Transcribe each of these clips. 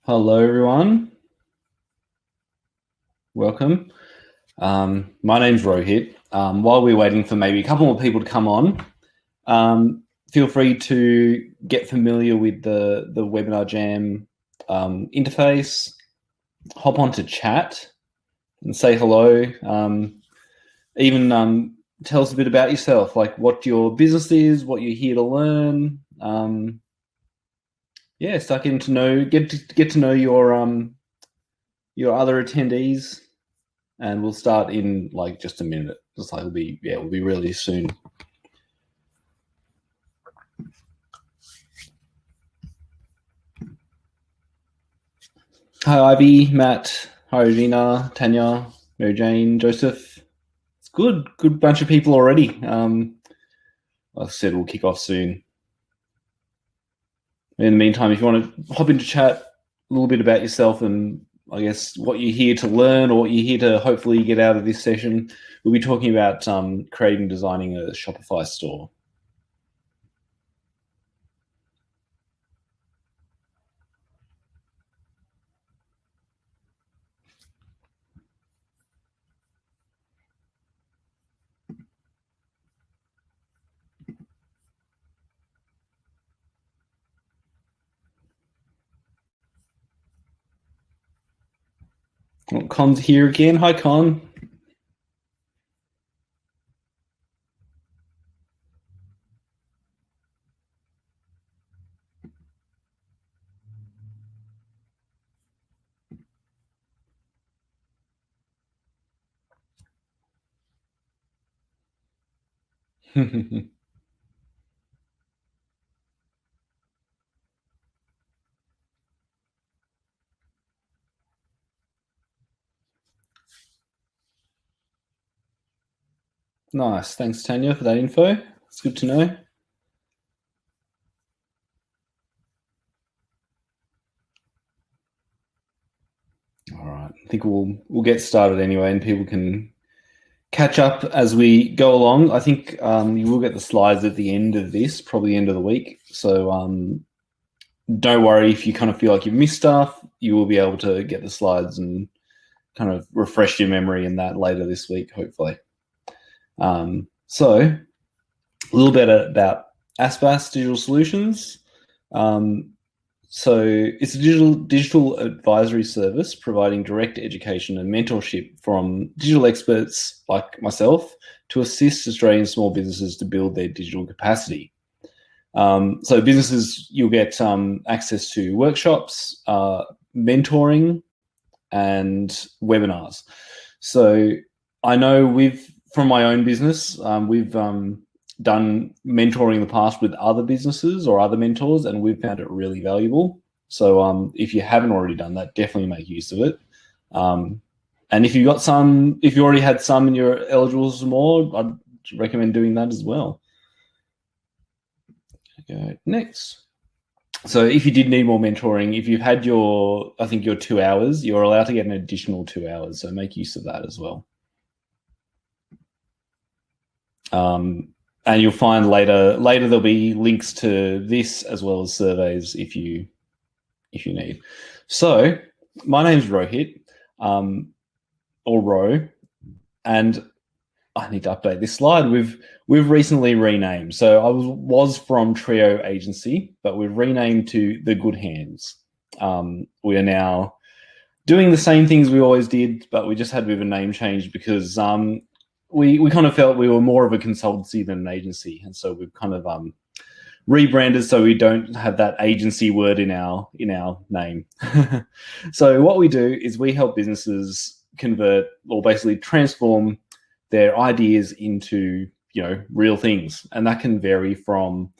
Hello, everyone. Welcome. My name's Rohit. While we're waiting for maybe a couple more people to come on, feel free to get familiar with the Webinar Jam interface. Hop onto chat and say hello. Even tell us a bit about yourself, like what your business is, what you're here to learn. Start getting to know, get to know your other attendees, and we'll start in like just a minute. Just like it'll be really soon. Hi Ivy, Matt, hi Regina, Tanya, Mary Jane, Joseph. It's good bunch of people already. Like I said, we'll kick off soon. In the meantime, if you want to hop into chat, a little bit about yourself and I guess what you're here to learn or what you're here to hopefully get out of this session. We'll be talking about creating and designing a Shopify store. Well, Con's here again. Hi, Con. Nice. Thanks, Tanya, for that info. It's good to know. All right. I think we'll get started anyway, and people can catch up as we go along. I think you will get the slides at the end of this, probably the end of the week. So don't worry if you kind of feel like you've missed stuff. You will be able to get the slides and kind of refresh your memory in that later this week, hopefully. So a little bit about ASBAS Digital Solutions. So it's a digital advisory service providing direct education and mentorship from digital experts like myself to assist Australian small businesses to build their digital capacity. So businesses, you'll get access to workshops, mentoring, and webinars. So I know from my own business, we've done mentoring in the past with other businesses or other mentors, and we've found it really valuable. So if you haven't already done that, definitely make use of it. And if you already had some and you're eligible for more, I'd recommend doing that as well. Okay, next. So if you did need more mentoring, if you've had your 2 hours, you're allowed to get an additional 2 hours. So make use of that as well. And you'll find later there'll be links to this as well as surveys if you need. So my name's Rohit, or Ro, and I need to update this slide. We've recently renamed. So I was from Trio Agency, but we've renamed to The Good Hands. We are now doing the same things we always did, but we just had a bit of a name change because we kind of felt we were more of a consultancy than an agency, and so we've kind of rebranded so we don't have that agency word in our name. So what we do is we help businesses convert or basically transform their ideas into real things, and that can vary from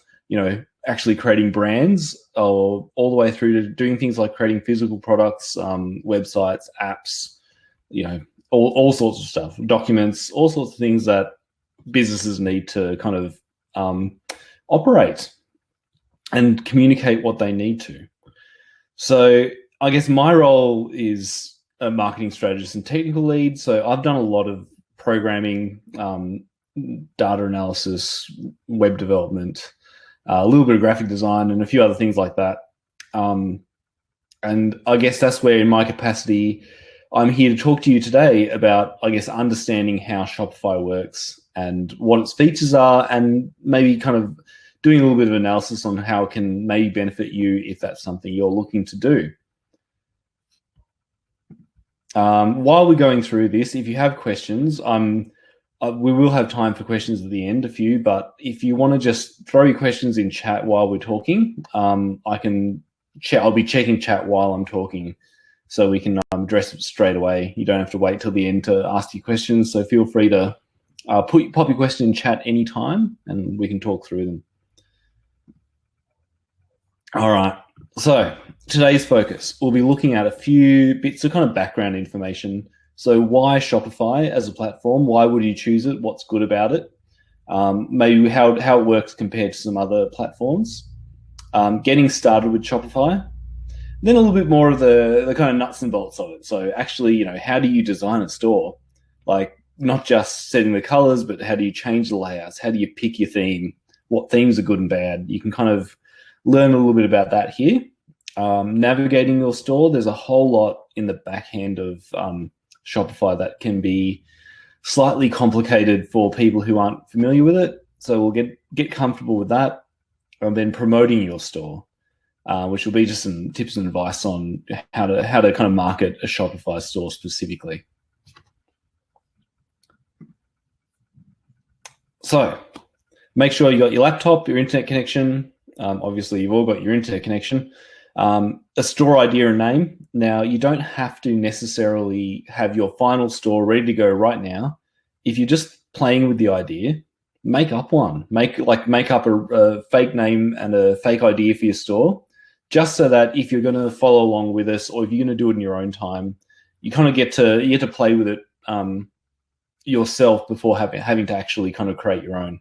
actually creating brands or all the way through to doing things like creating physical products, websites, apps, all sorts of stuff, documents, all sorts of things that businesses need to kind of operate and communicate what they need to. So I guess my role is a marketing strategist and technical lead. So I've done a lot of programming, data analysis, web development, a little bit of graphic design, and a few other things like that. And I guess that's where, in my capacity, I'm here to talk to you today about, I guess, understanding how Shopify works and what its features are, and maybe kind of doing a little bit of analysis on how it can maybe benefit you if that's something you're looking to do. While we're going through this, if you have questions, we will have time for questions at the end, a few, but if you want to just throw your questions in chat while we're talking, I'll be checking chat while I'm talking, so we can address it straight away. You don't have to wait till the end to ask your questions, so feel free to pop your question in chat anytime, and we can talk through them. All right, so today's focus, we'll be looking at a few bits of kind of background information. So why Shopify as a platform? Why would you choose it? What's good about it? Maybe how it works compared to some other platforms. Getting started with Shopify. Then a little bit more of the kind of nuts and bolts of it. So actually, how do you design a store? Like, not just setting the colors, but how do you change the layouts? How do you pick your theme? What themes are good and bad? You can kind of learn a little bit about that here. Navigating your store, there's a whole lot in the back end of Shopify that can be slightly complicated for people who aren't familiar with it. So we'll get comfortable with that. And then promoting your store, which will be just some tips and advice on how to kind of market a Shopify store specifically. So make sure you got your laptop, your internet connection. Obviously, you've all got your internet connection. A store idea and name. Now, you don't have to necessarily have your final store ready to go right now. If you're just playing with the idea, make up one. Make up a fake name and a fake idea for your store, just so that if you're going to follow along with us, or if you're going to do it in your own time, you kind of get to play with it yourself before having to actually kind of create your own.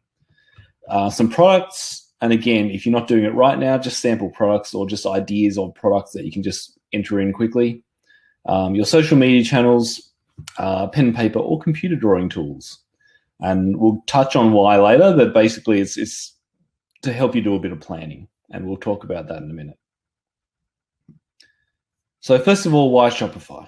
Some products. And again, if you're not doing it right now, just sample products or just ideas of products that you can just enter in quickly. Your social media channels, pen and paper or computer drawing tools. And we'll touch on why later, but basically it's to help you do a bit of planning. And we'll talk about that in a minute. So first of all, why Shopify?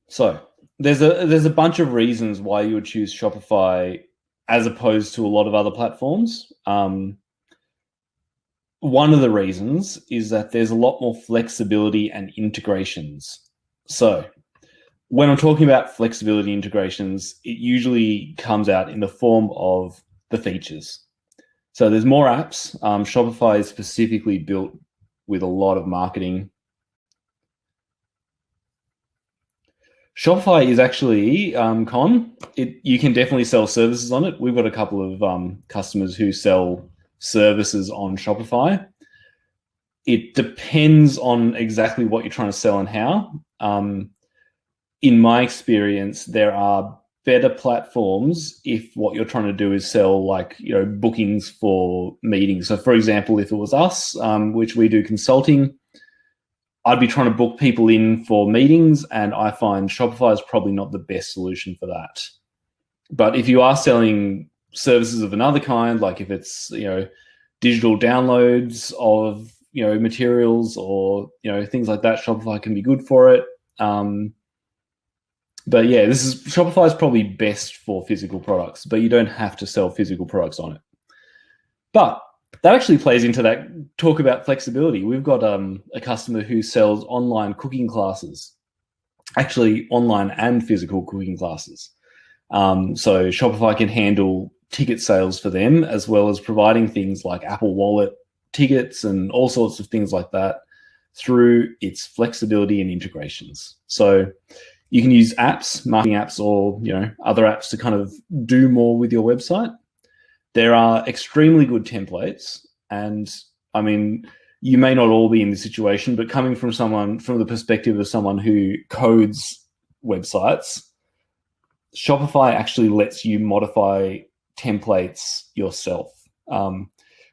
So there's a bunch of reasons why you would choose Shopify as opposed to a lot of other platforms. One of the reasons is that there's a lot more flexibility and integrations. So when I'm talking about flexibility integrations, it usually comes out in the form of the features. So there's more apps. Shopify is specifically built with a lot of marketing. Shopify is actually, you can definitely sell services on it. We've got a couple of customers who sell services on Shopify. It depends on exactly what you're trying to sell and how. In my experience, there are better platforms if what you're trying to do is sell bookings for meetings. So for example, if it was us, which we do consulting, I'd be trying to book people in for meetings, and I find Shopify is probably not the best solution for that. But if you are selling services of another kind, like if it's, digital downloads of, materials or, things like that, Shopify can be good for it. But yeah, Shopify is probably best for physical products, but you don't have to sell physical products on it. But that actually plays into that talk about flexibility. We've got a customer who sells online cooking classes, actually online and physical cooking classes. So Shopify can handle ticket sales for them, as well as providing things like Apple Wallet tickets and all sorts of things like that through its flexibility and integrations. So you can use apps, marketing apps, or other apps to kind of do more with your website. There are extremely good templates, and I mean, you may not all be in this situation, but coming from the perspective of someone who codes websites, Shopify actually lets you modify templates yourself,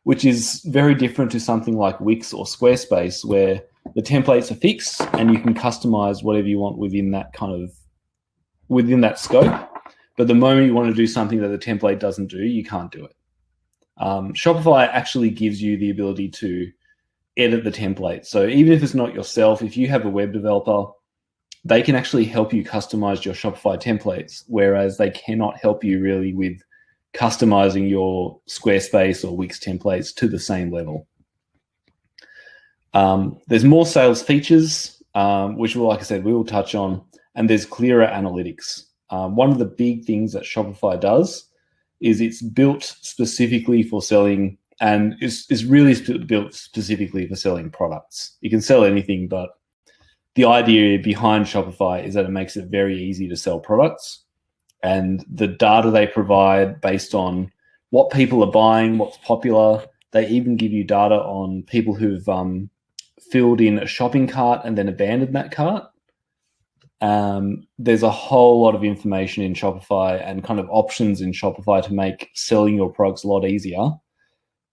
which is very different to something like Wix or Squarespace, where the templates are fixed and you can customize whatever you want within that scope. But the moment you want to do something that the template doesn't do, you can't do it. Shopify actually gives you the ability to edit the template. So even if it's not yourself, if you have a web developer, they can actually help you customize your Shopify templates, whereas they cannot help you really with customizing your Squarespace or Wix templates to the same level. There's more sales features, which, like I said, we will touch on, and there's clearer analytics. One of the big things that Shopify does is it's built specifically for selling, and is really built specifically for selling products. You can sell anything, but the idea behind Shopify is that it makes it very easy to sell products, and the data they provide based on what people are buying, what's popular. They even give you data on people who've filled in a shopping cart and then abandoned that cart. There's a whole lot of information in Shopify and kind of options in Shopify to make selling your products a lot easier.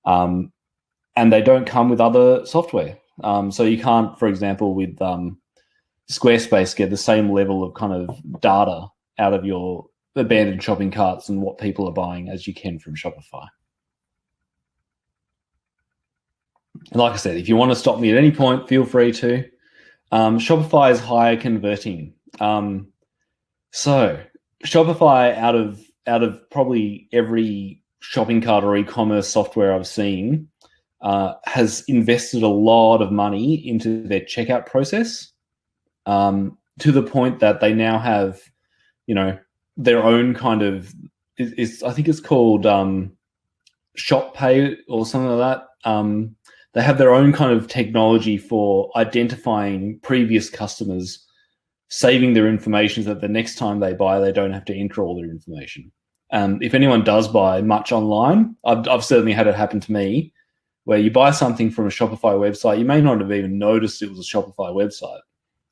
And they don't come with other software. So you can't, for example, with Squarespace, get the same level of kind of data out of your abandoned shopping carts and what people are buying as you can from Shopify. And like I said, if you want to stop me at any point, feel free to. Shopify is higher converting. So Shopify, out of probably every shopping cart or e-commerce software I've seen, has invested a lot of money into their checkout process, to the point that they now have, their own kind of, I think it's called Shop Pay or something like that. They have their own kind of technology for identifying previous customers, saving their information so that the next time they buy, they don't have to enter all their information. If anyone does buy much online, I've certainly had it happen to me, where you buy something from a Shopify website, you may not have even noticed it was a Shopify website.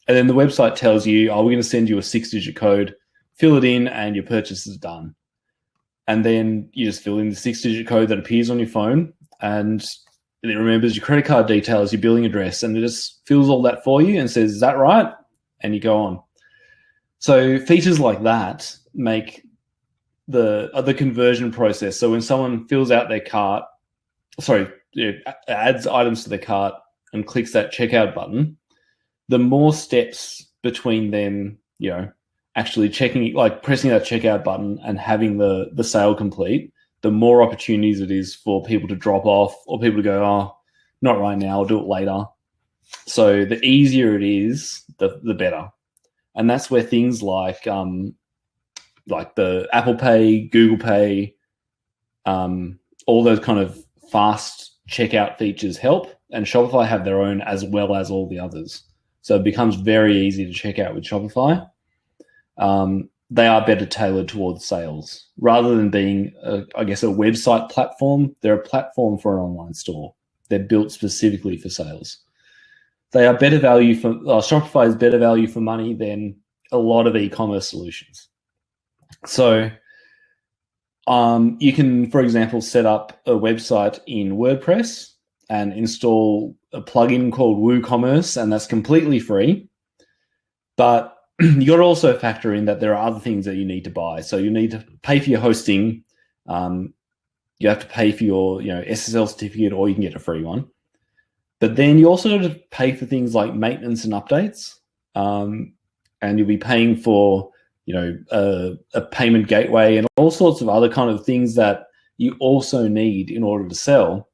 And then the website tells you, we're going to send you a 6-digit code, fill it in, and your purchase is done. And then you just fill in the 6-digit code that appears on your phone, and it remembers your credit card details, your billing address, and it just fills all that for you and says, is that right? And you go on. So features like that make the conversion process. So when someone fills out their cart, adds items to the cart and clicks that checkout button, the more steps between them, actually checking, like pressing that checkout button and having the sale complete, the more opportunities it is for people to drop off or people to go, not right now, I'll do it later. So the easier it is, the better. And that's where things like the Apple Pay, Google Pay, all those kind of fast checkout features help. And Shopify have their own as well as all the others. So it becomes very easy to check out with Shopify. They are better tailored towards sales. Rather than being, a website platform, they're a platform for an online store. They're built specifically for sales. They are better value for, Shopify is better value for money than a lot of e-commerce solutions. So you can, for example, set up a website in WordPress and install a plugin called WooCommerce, and that's completely free. But you got to also factor in that there are other things that you need to buy. So you need to pay for your hosting. You have to pay for your SSL certificate, or you can get a free one. But then you also have to pay for things like maintenance and updates. And you'll be paying for a payment gateway and all sorts of other kind of things that you also need in order to sell.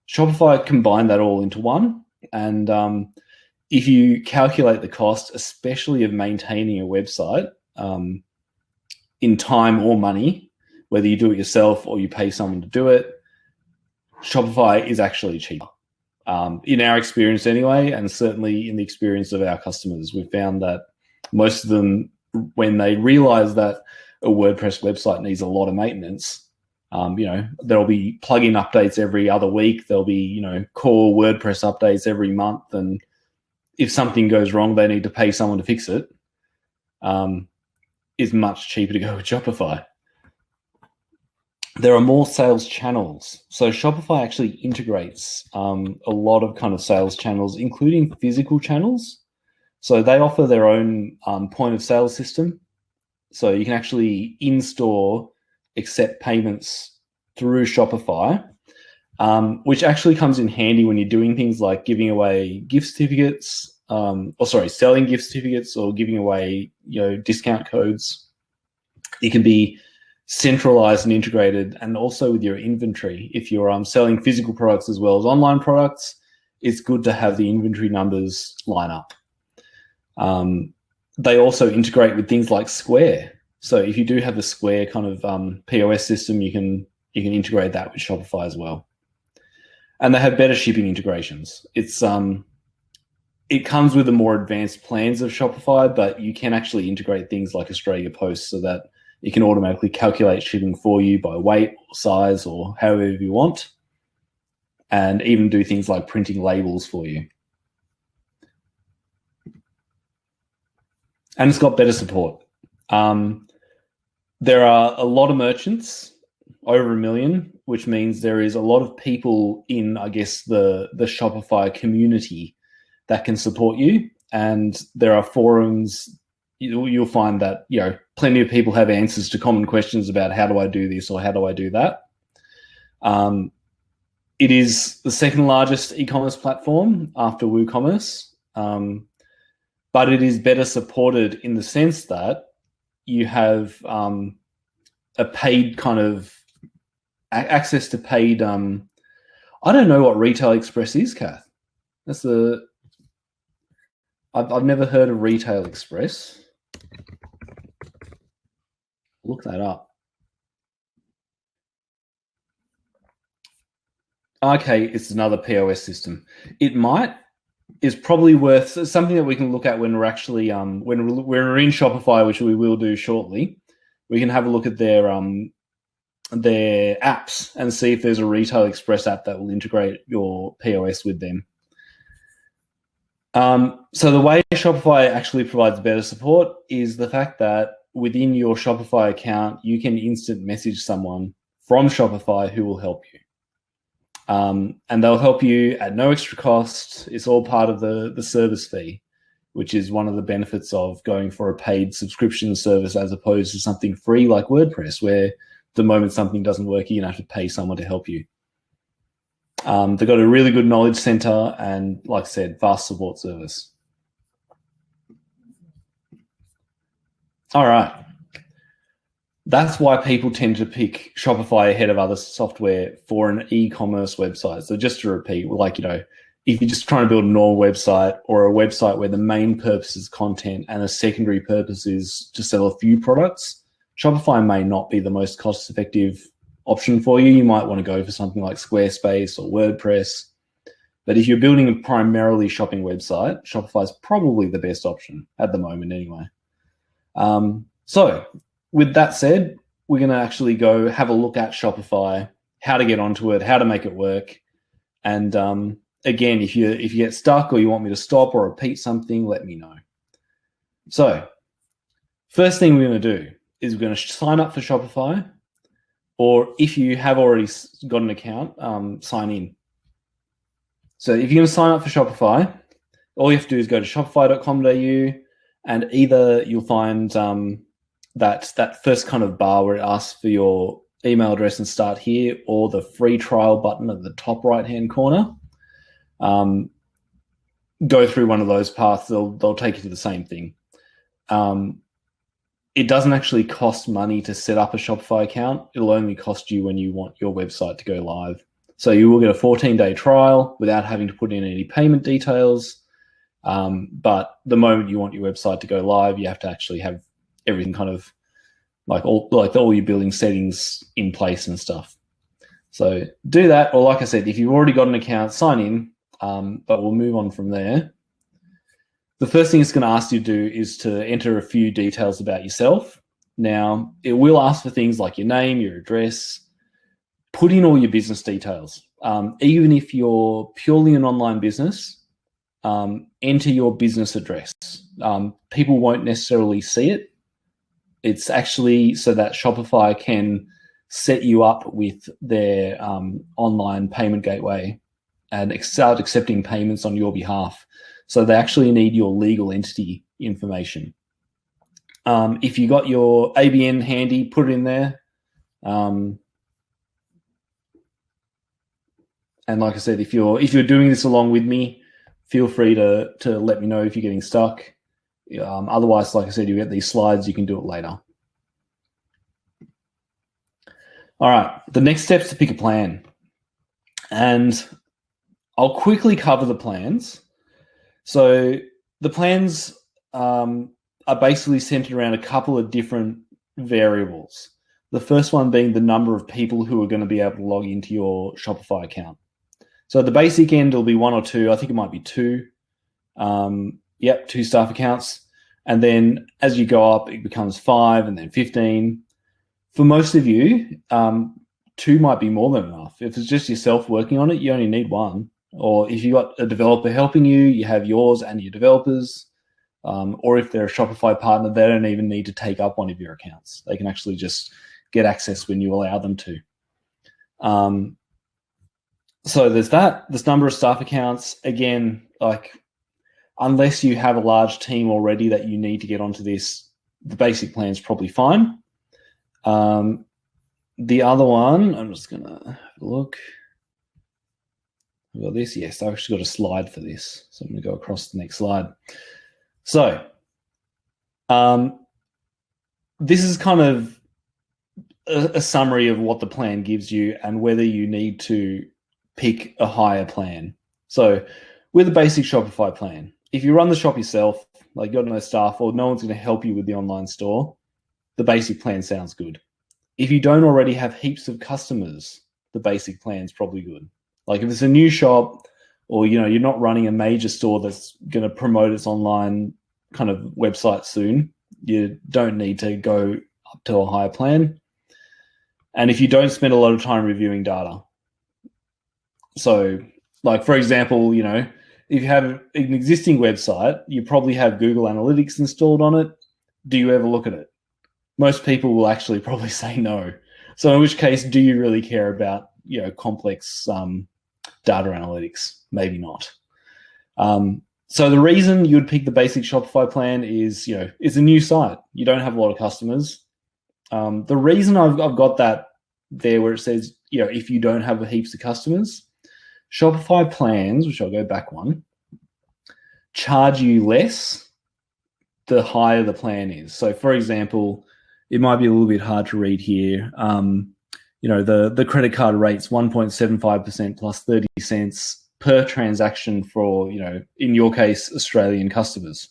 Shopify combined that all into one. And if you calculate the cost, especially of maintaining a website, in time or money, whether you do it yourself or you pay someone to do it, Shopify is actually cheaper. In our experience anyway, and certainly in the experience of our customers, we've found that most of them, when they realize that a WordPress website needs a lot of maintenance, there'll be plugin updates every other week. There'll be, core WordPress updates every month. And if something goes wrong, they need to pay someone to fix it. It's much cheaper to go with Shopify. There are more sales channels. So Shopify actually integrates a lot of kind of sales channels, including physical channels. So they offer their own point of sale system. So you can actually in-store accept payments through Shopify. which actually comes in handy when you're doing things like giving away gift certificates, selling gift certificates or giving away, discount codes. It can be centralized and integrated, and also with your inventory. If you're selling physical products as well as online products, it's good to have the inventory numbers line up. They also integrate with things like Square. So if you do have a Square kind of POS system, you can integrate that with Shopify as well. And they have better shipping integrations. It comes with the more advanced plans of Shopify, but you can actually integrate things like Australia Post so that it can automatically calculate shipping for you by weight or size or however you want, and even do things like printing labels for you. And it's got better support. There are a lot of merchants, over 1 million, which means there is a lot of people in, I guess, the Shopify community that can support you. And there are forums. You'll find that, plenty of people have answers to common questions about how do I do this or how do I do that. It is the second largest e-commerce platform after WooCommerce, but it is better supported in the sense that you have a paid kind of access to paid. I don't know what Retail Express is, Kath. I've never heard of Retail Express. Look that up. Okay, it's another POS system. Is probably worth something that we can look at when we're actually when we're in Shopify, which we will do shortly. We can have a look at their apps and see if there's a Retail Express app that will integrate your POS with them. So the way Shopify actually provides better support is the fact that within your Shopify account, you can instant message someone from Shopify who will help you. And they'll help you at no extra cost. It's all part of the service fee, which is one of the benefits of going for a paid subscription service as opposed to something free like WordPress, where the moment something doesn't work, you're going to have to pay someone to help you. They've got a really good knowledge center and, like I said, fast support service. All right. That's why people tend to pick Shopify ahead of other software for an e-commerce website. So just to repeat, if you're just trying to build a normal website or a website where the main purpose is content and a secondary purpose is to sell a few products, Shopify may not be the most cost-effective option for you. You might want to go for something like Squarespace or WordPress. But if you're building a primarily shopping website, Shopify is probably the best option at the moment anyway. So with that said, we're going to actually go have a look at Shopify, how to get onto it, how to make it work. And again, if you get stuck or you want me to stop or repeat something, let me know. So first thing we're going to do is we're going to sign up for Shopify, or if you have already got an account, sign in. So if you're going to sign up for Shopify, all you have to do is go to shopify.com.au, and either you'll find that first kind of bar where it asks for your email address and start here, or the free trial button at the top right-hand corner. Go through one of those paths. They'll take you to the same thing. It doesn't actually cost money to set up a Shopify account. It'll only cost you when you want your website to go live. So you will get a 14-day trial without having to put in any payment details. But the moment you want your website to go live, you have to actually have everything kind of all your building settings in place and stuff. So do that. Or like I said, if you've already got an account, sign in, but we'll move on from there. The first thing it's going to ask you to do is to enter a few details about yourself. Now, it will ask for things like your name, your address. Put in all your business details. Even if you're purely an online business, enter your business address. People won't necessarily see it. It's actually so that Shopify can set you up with their online payment gateway and start accepting payments on your behalf. So they actually need your legal entity information. If you got your ABN handy, put it in there. And like I said, if you're doing this along with me, feel free to let me know if you're getting stuck. Otherwise, like I said, you get these slides, you can do it later. All right, the next step is to pick a plan. And I'll quickly cover the plans. So the plans are basically centered around a couple of different variables. The first one being the number of people who are going to be able to log into your Shopify account. So at the basic end, it'll be 1 or 2. I think it might be 2. 2 staff accounts. And then as you go up, it becomes 5 and then 15. For most of you, 2 might be more than enough. If it's just yourself working on it, you only need 1. Or if you've got a developer helping you, you have yours and your developers. Or if they're a Shopify partner, they don't even need to take up one of your accounts. They can actually just get access when you allow them to. So there's that. This number of staff accounts. Again, like, unless you have a large team already that you need to get onto this, the basic plan is probably fine. The other one, I'm just going to have a look. I've got this. Yes, I've actually got a slide for this. So I'm going to go across the next slide. So this is kind of a summary of what the plan gives you and whether you need to pick a higher plan. So with a basic Shopify plan, if you run the shop yourself, like you've got no staff or no one's going to help you with the online store, the basic plan sounds good. If you don't already have heaps of customers, the basic plan is probably good. Like if it's a new shop or, you're not running a major store that's going to promote its online kind of website soon, you don't need to go up to a higher plan. And if you don't spend a lot of time reviewing data. So like, for example, if you have an existing website, you probably have Google Analytics installed on it. Do you ever look at it? Most people will actually probably say no. So in which case, do you really care about, complex data analytics? Maybe not. So the reason you would pick the basic Shopify plan is, it's a new site. You don't have a lot of customers. The reason I've got that there where it says, if you don't have heaps of customers, Shopify plans, which I'll go back one, charge you less the higher the plan is. So for example, it might be a little bit hard to read here. The credit card rate's 1.75% plus 30 cents per transaction for, in your case, Australian customers.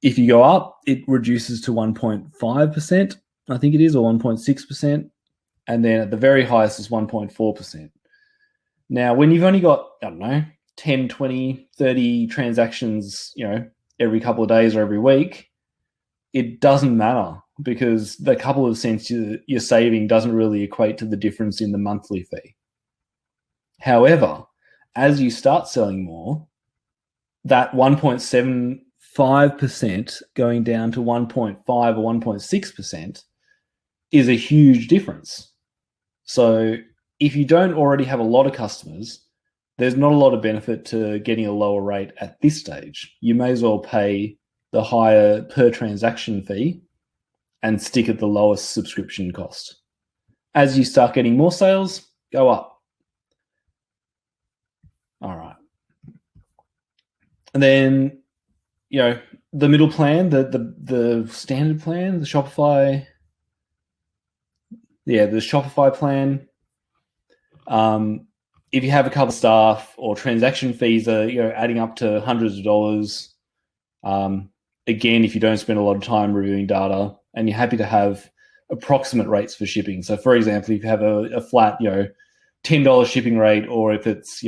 If you go up, it reduces to 1.5%, I think it is, or 1.6%. And then at the very highest is 1.4%. Now, when you've only got, 10, 20, 30 transactions, every couple of days or every week, it doesn't matter because the couple of cents you're saving doesn't really equate to the difference in the monthly fee. However, as you start selling more, that 1.75% going down to 1.5 or 1.6% is a huge difference. So if you don't already have a lot of customers, there's not a lot of benefit to getting a lower rate at this stage. You may as well pay the higher per transaction fee and stick at the lowest subscription cost. As you start getting more sales, go up. All right. And then, the middle plan, the standard plan, the Shopify plan. If you have a couple of staff or transaction fees are adding up to hundreds of dollars, again, if you don't spend a lot of time reviewing data and you're happy to have approximate rates for shipping. So for example, if you have a flat $10 shipping rate, or if it's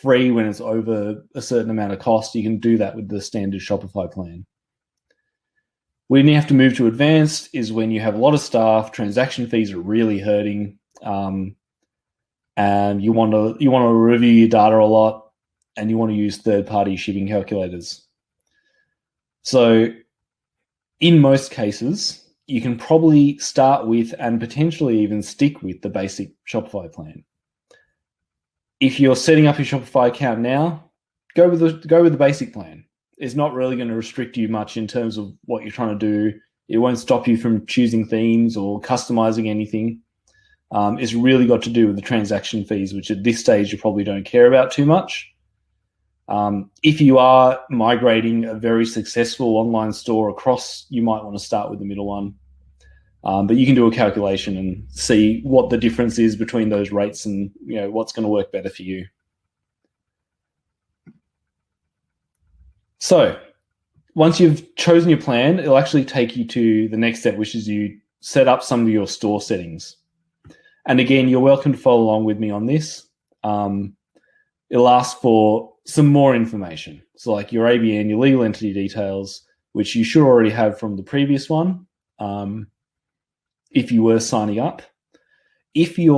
free when it's over a certain amount of cost, you can do that with the standard Shopify plan. When you have to move to advanced is when you have a lot of staff, transaction fees are really hurting, and you want to review your data a lot, and you want to use third-party shipping calculators. So in most cases, you can probably start with and potentially even stick with the basic Shopify plan. If you're setting up your Shopify account now, go with the basic plan. It's not really going to restrict you much in terms of what you're trying to do. It won't stop you from choosing themes or customizing anything. It's really got to do with the transaction fees, which at this stage you probably don't care about too much. If you are migrating a very successful online store across, you might want to start with the middle one. But you can do a calculation and see what the difference is between those rates and what's going to work better for you. So once you've chosen your plan, it'll actually take you to the next step, which is you set up some of your store settings. And again, you're welcome to follow along with me on this. It'll ask for some more information. So like your ABN, your legal entity details, which you should already have from the previous one, if you were signing up. If you've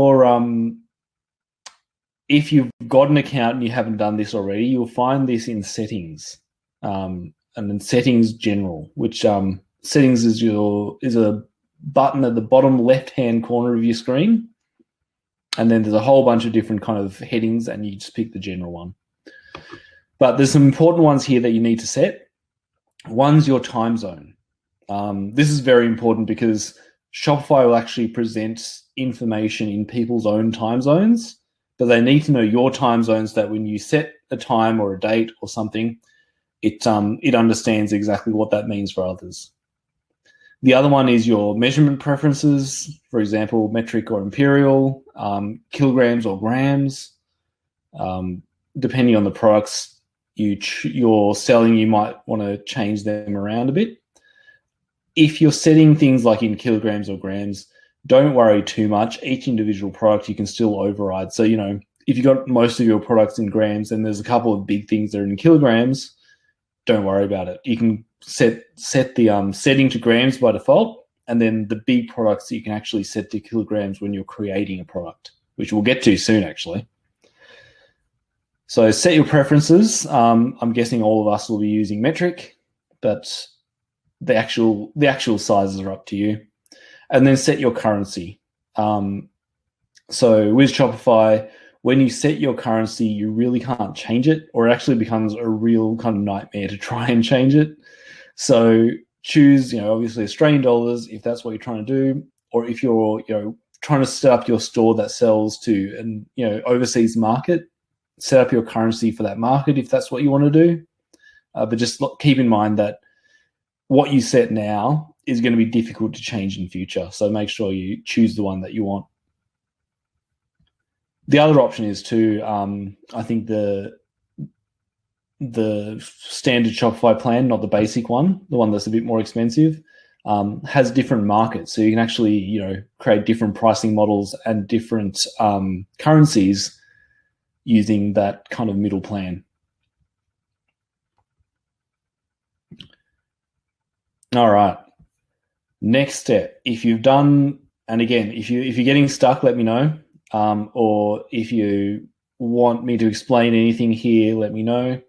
got an account and you haven't done this already, you'll find this in settings, and then settings general, which settings is a button at the bottom left-hand corner of your screen. And then there's a whole bunch of different kind of headings, and you just pick the general one. But there's some important ones here that you need to set. One's your time zone. This is very important because Shopify will actually present information in people's own time zones, but they need to know your time zones, that when you set a time or a date or something, it understands exactly what that means for others. The other one is your measurement preferences, for example, metric or imperial, kilograms or grams. Depending on the products you're selling, you might want to change them around a bit. If you're setting things like in kilograms or grams, don't worry too much. Each individual product you can still override. So, if you've got most of your products in grams and there's a couple of big things that are in kilograms, don't worry about it. You can set the setting to grams by default, and then the big products you can actually set to kilograms when you're creating a product, which we'll get to soon, actually. So set your preferences. I'm guessing all of us will be using metric, but the actual sizes are up to you. And then set your currency. So with Shopify, when you set your currency, you really can't change it, or it actually becomes a real kind of nightmare to try and change it. So choose, obviously Australian dollars if that's what you're trying to do, or if you're, trying to set up your store that sells to an, overseas market, set up your currency for that market if that's what you want to do. But just keep in mind that what you set now is going to be difficult to change in future. So make sure you choose the one that you want. The other option is to, I think the standard Shopify plan, not the basic one, the one that's a bit more expensive, has different markets. So you can actually, create different pricing models and different currencies using that kind of middle plan. All right. Next step. If you've done, and again, if you're getting stuck, let me know. Or if you want me to explain anything here, let me know.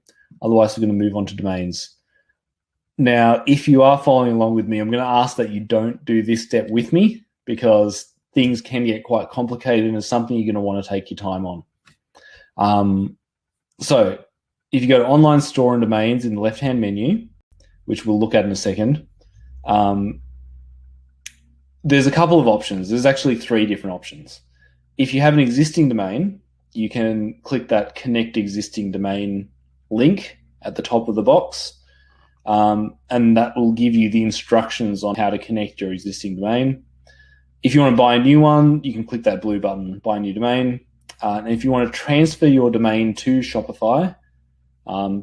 Otherwise, we're going to move on to domains. Now, if you are following along with me, I'm going to ask that you don't do this step with me, because things can get quite complicated and it's something you're going to want to take your time on. So if you go to online store and domains in the left-hand menu, which we'll look at in a second, there's a couple of options. There's actually 3 different options. If you have an existing domain, you can click that connect existing domain link at the top of the box, and that will give you the instructions on how to connect your existing domain. If you want to buy a new one, you can click that blue button, buy a new domain. And if you want to transfer your domain to Shopify,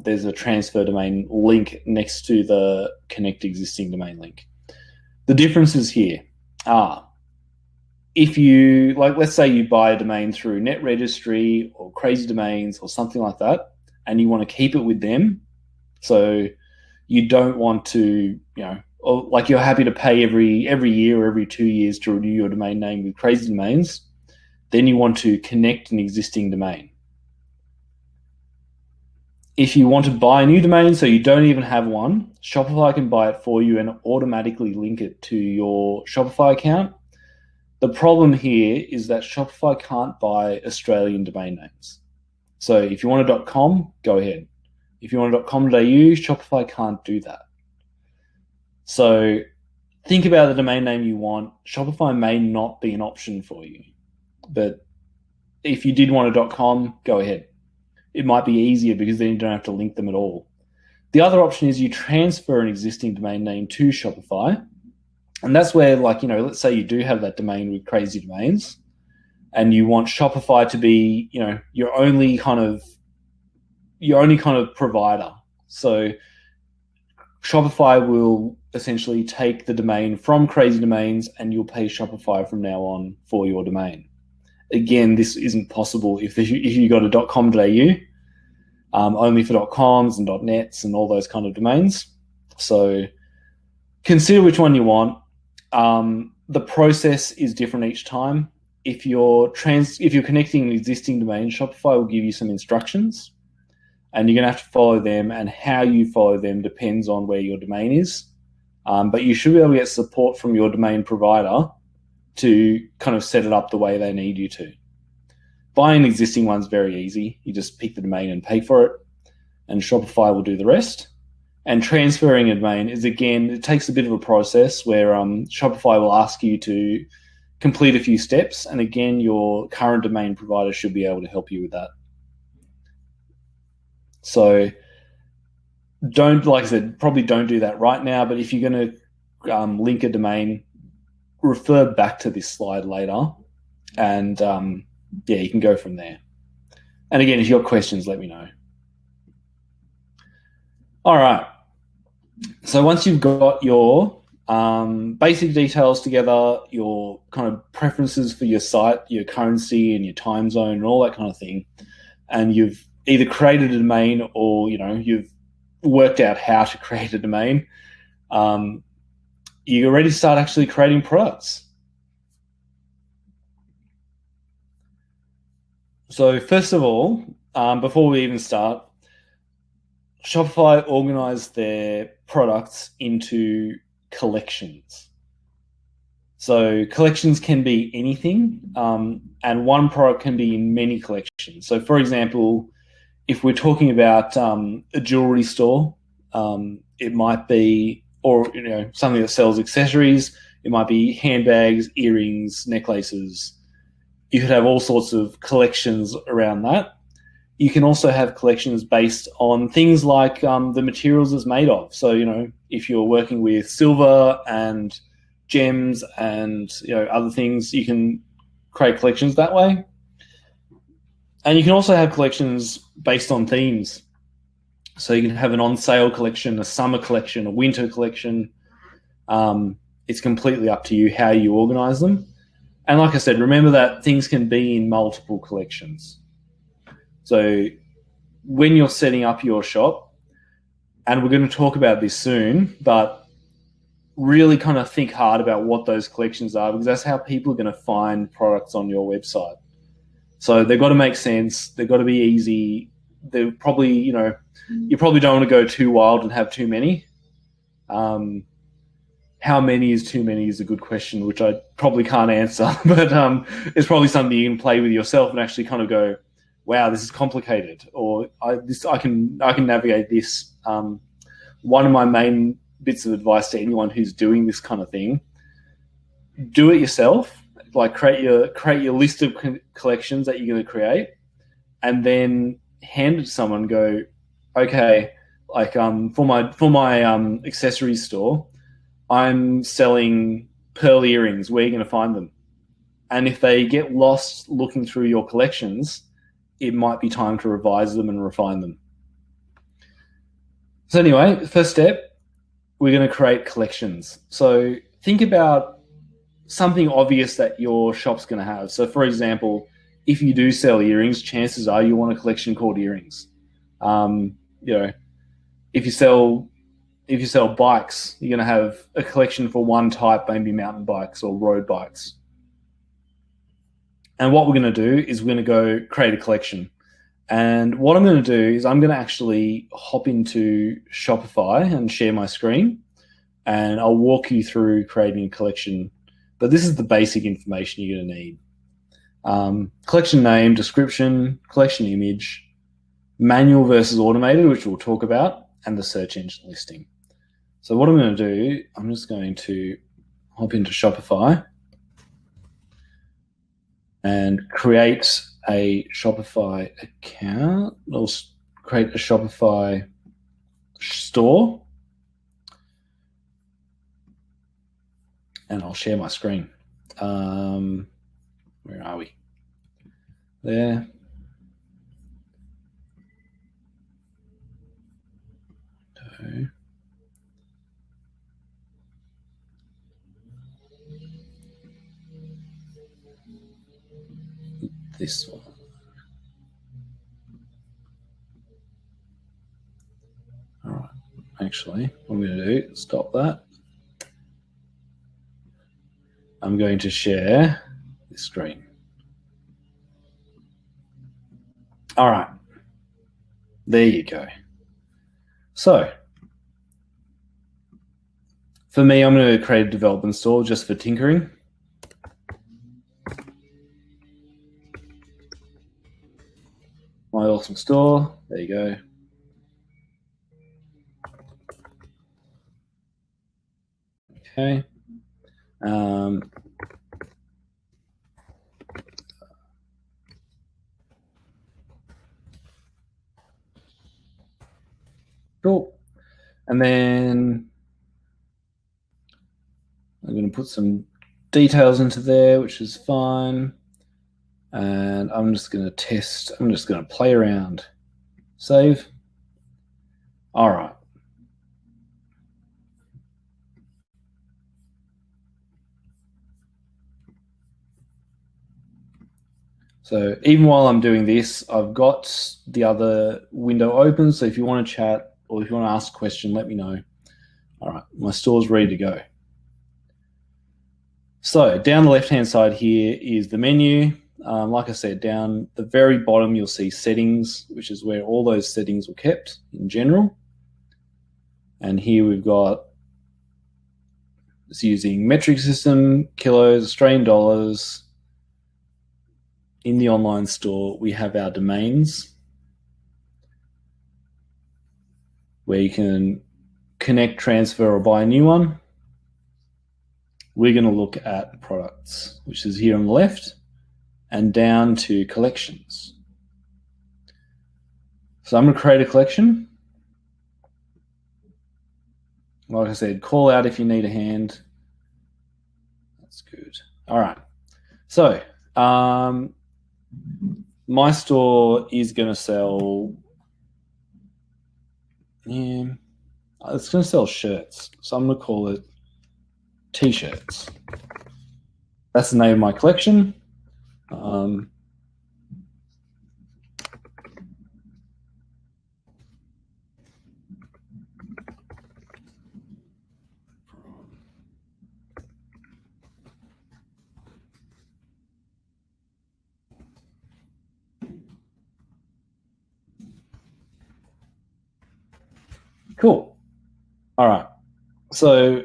there's a transfer domain link next to the connect existing domain link. The differences here are, if you, let's say you buy a domain through Net Registry or Crazy Domains or something like that, and you want to keep it with them, so you don't want to, you're happy to pay every year or every 2 years to renew your domain name with Crazy Domains, then you want to connect an existing domain. If you want to buy a new domain, so you don't even have one, Shopify can buy it for you and automatically link it to your Shopify account. The problem here is that Shopify can't buy Australian domain names. So if you want a .com, go ahead. If you want a .com.au, Shopify can't do that. So think about the domain name you want. Shopify may not be an option for you. But if you did want a .com, go ahead. It might be easier because then you don't have to link them at all. The other option is you transfer an existing domain name to Shopify. And that's where, like, let's say you do have that domain with Crazy Domains and you want Shopify to be, your only kind of provider. So Shopify will essentially take the domain from Crazy Domains and you'll pay Shopify from now on for your domain. Again, this isn't possible if you got a .com.au, only for .coms and .nets and all those kind of domains. So consider which one you want. The process is different each time. If you're connecting an existing domain, Shopify will give you some instructions, and you're going to have to follow them, and how you follow them depends on where your domain is. But you should be able to get support from your domain provider to kind of set it up the way they need you to. Buying an existing one's very easy. You just pick the domain and pay for it, and Shopify will do the rest. And transferring a domain is, again, it takes a bit of a process where Shopify will ask you to complete a few steps, and again, your current domain provider should be able to help you with that. So like I said, probably don't do that right now, but if you're going to link a domain, refer back to this slide later, and you can go from there. And again, if you've got questions, let me know. All right. So once you've got your basic details together, your kind of preferences for your site, your currency and your time zone and all that kind of thing, and you've either created a domain or, you've worked out how to create a domain, you're ready to start actually creating products. So first of all, before we even start, Shopify organized their products into collections. So collections can be anything, and one product can be in many collections. So for example, if we're talking about a jewelry store, it might be, or something that sells accessories, it might be handbags, earrings, necklaces. You could have all sorts of collections around that. You can also have collections based on things like the materials it's made of. So, if you're working with silver and gems and other things, you can create collections that way. And you can also have collections based on themes. So you can have an on-sale collection, a summer collection, a winter collection. It's completely up to you how you organize them. And like I said, remember that things can be in multiple collections. So when you're setting up your shop, and we're going to talk about this soon, but really kind of think hard about what those collections are, because that's how people are going to find products on your website. So they've got to make sense. They've got to be easy. They're probably, you probably don't want to go too wild and have too many. How many is too many is a good question, which I probably can't answer, but it's probably something you can play with yourself and actually kind of go, wow, this is complicated, or I can navigate this. One of my main bits of advice to anyone who's doing this kind of thing: do it yourself. Like create your list of collections that you're going to create, and then hand it to someone. And go, okay, like for my accessories store, I'm selling pearl earrings. Where are you going to find them? And if they get lost looking through your collections, it might be time to revise them and refine them. So anyway, first step, we're going to create collections. So think about something obvious that your shop's going to have. So for example, if you do sell earrings, chances are you want a collection called earrings. If you sell bikes, you're going to have a collection for one type, maybe mountain bikes or road bikes. And what we're going to do is we're going to go create a collection. And what I'm going to do is I'm going to actually hop into Shopify and share my screen, and I'll walk you through creating a collection. But this is the basic information you're going to need. Collection name, description, collection image, manual versus automated, which we'll talk about, and the search engine listing. So what I'm going to do, I'm just going to hop into Shopify. and create a Shopify account, or create a Shopify store, and I'll share my screen. Where are we? There. Okay. This one. All right. Actually, what I'm going to do, stop that. I'm going to share the screen. All right. There you go. So for me, I'm going to create a development store just for tinkering. My awesome store. There you go. Okay. Cool. And then I'm going to put some details into there, which is fine. And I'm just going to test. I'm just going to play around. Save. All right. So even while I'm doing this, I've got the other window open. So if you want to chat or if you want to ask a question, let me know. All right, my store's ready to go. So down the left-hand side here is the menu. Like I said, down the very bottom, you'll see settings, which is where all those settings were kept in general. And here we've got, it's using metric system, kilos, Australian dollars. In the online store, we have our domains where you can connect, transfer, or buy a new one. We're going to look at products, which is here on the left, and down to collections. So I'm going to create a collection. Like I said, call out if you need a hand. That's good. All right. So my store is going to sell, it's going to sell shirts. So I'm going to call it T-shirts. That's the name of my collection. Cool. All right. So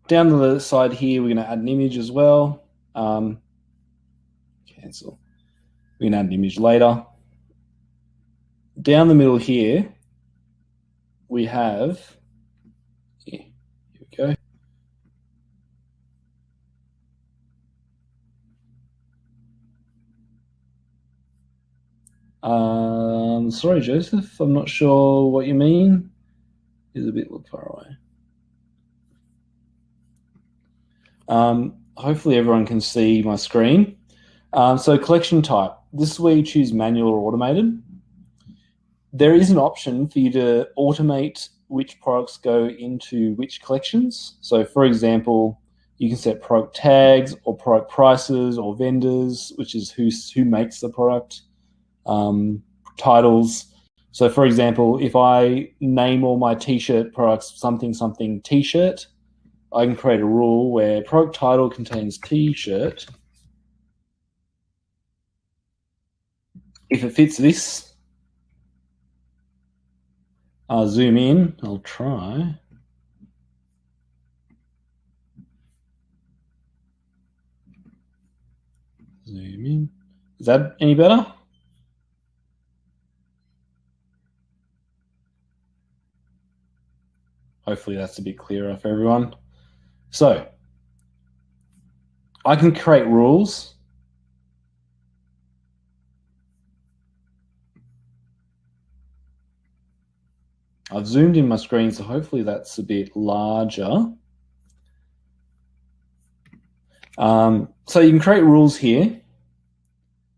down the side here, we're going to add an image as well. Cancel. We're going to add an image later. Down the middle here, we have, here we go. Sorry, Joseph, I'm not sure what you mean. It's a bit far away. Hopefully everyone can see my screen. So collection type, this is where you choose manual or automated. There is an option for you to automate which products go into which collections. So for example, you can set product tags or product prices or vendors, which is who makes the product, titles. So for example, if I name all my T-shirt products something something T-shirt, I can create a rule where product title contains T-shirt. If it fits this, I'll zoom in. I'll try. Zoom in. Is that any better? Hopefully that's a bit clearer for everyone. So I can create rules I've zoomed in my screen, so hopefully that's a bit larger. So you can create rules here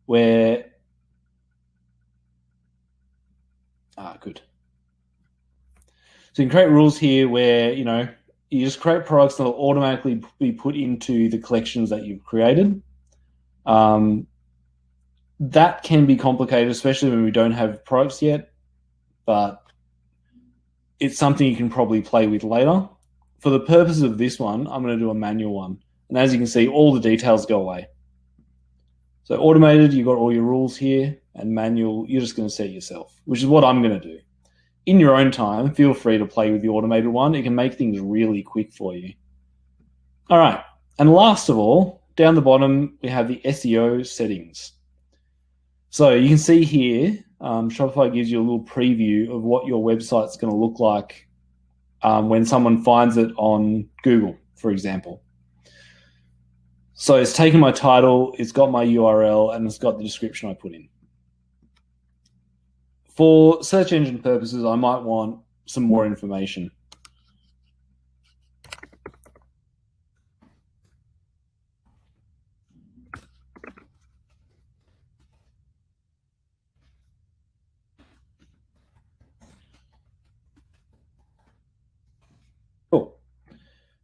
where, good. So you can create rules here where, you just create products that will automatically be put into the collections that you've created. That can be complicated, especially when we don't have products yet, but it's something you can probably play with later. For the purposes of this one, I'm going to do a manual one. And as you can see, all the details go away. So automated, you've got all your rules here, and manual, you're just going to set yourself, which is what I'm going to do. In your own time, feel free to play with the automated one. It can make things really quick for you. All right. And last of all, down the bottom, we have the SEO settings. So you can see here, Shopify gives you a little preview of what your website's going to look like when someone finds it on Google, for example. So it's taken my title, it's got my URL, and it's got the description I put in. For search engine purposes, I might want some more information. Cool.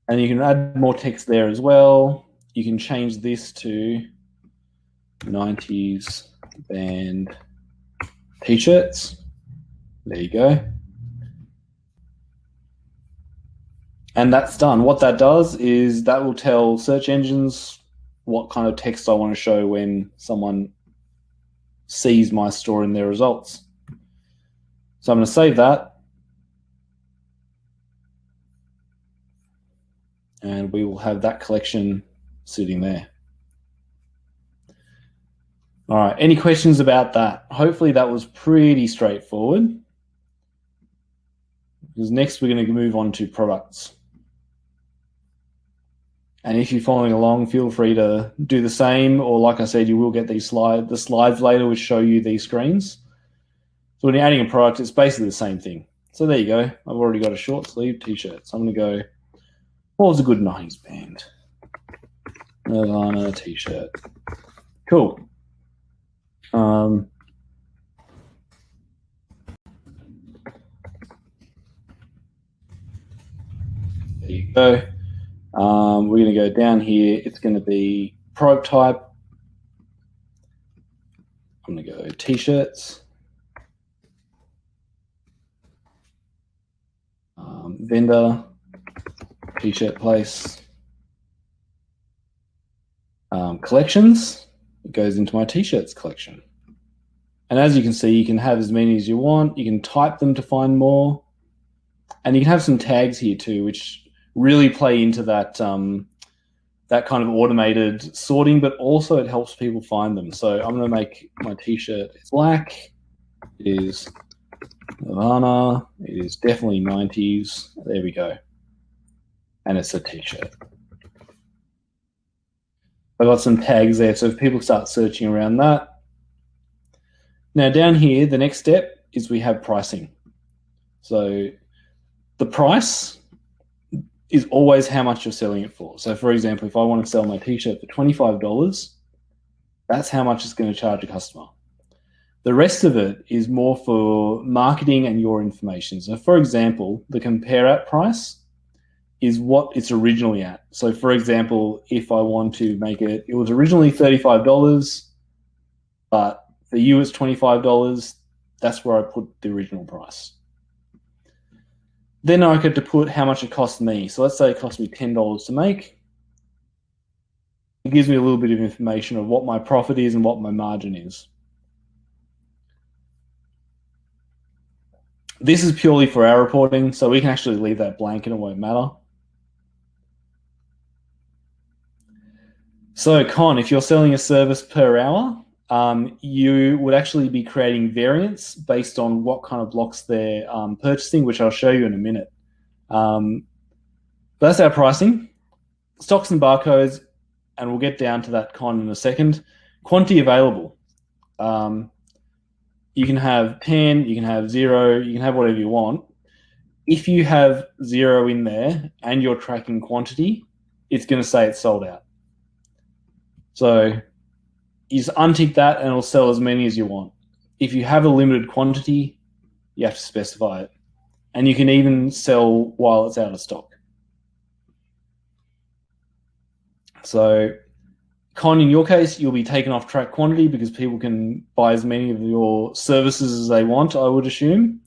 And you can add more text there as well. You can change this to 90s band t-shirts. There you go. And that's done. What that does is that will tell search engines what kind of text I want to show when someone sees my store in their results. So I'm going to save that. And we will have that collection sitting there. All right, any questions about that? Hopefully that was pretty straightforward. Because next we're going to move on to products. And if you're following along, feel free to do the same, or like I said, you will get the slides later which show you these screens. So when you're adding a product, it's basically the same thing. So there you go. I've already got a short sleeve t-shirt. So I'm going to go, what was a good 90s band? Nirvana t-shirt. Cool. There you go. We're going to go down here. It's going to be product type. I'm going to go t-shirts. Vendor, t-shirt place. Collections. It goes into my t-shirts collection. And as you can see, you can have as many as you want. You can type them to find more. And you can have some tags here too, which really play into that that kind of automated sorting, but also it helps people find them. So I'm going to make my t-shirt black. It is Nirvana. It is definitely 90s. There we go. And it's a t-shirt. I've got some tags there, so if people start searching around that. Now down here, the next step is we have pricing. So the price is always how much you're selling it for. So for example, if I want to sell my t-shirt for $25, that's how much it's going to charge a customer. The rest of it is more for marketing and your information. So for example, the compare at price is what it's originally at. So for example, if I want to make it, it was originally $35, but for you it's $25, that's where I put the original price. Then I get to put how much it costs me. So let's say it cost me $10 to make. It gives me a little bit of information of what my profit is and what my margin is. This is purely for our reporting, so we can actually leave that blank and it won't matter. So Con, if you're selling a service per hour, you would actually be creating variants based on what kind of blocks they're purchasing, which I'll show you in a minute. That's our pricing, stocks and barcodes, and we'll get down to that, Con, in a second. Quantity available. You can have 10, you can have 0, you can have whatever you want. If you have 0 in there and you're tracking quantity, it's going to say it's sold out. So you just untick that and it'll sell as many as you want. If you have a limited quantity, you have to specify it. And you can even sell while it's out of stock. So Con, in your case, you'll be taken off track quantity because people can buy as many of your services as they want, I would assume.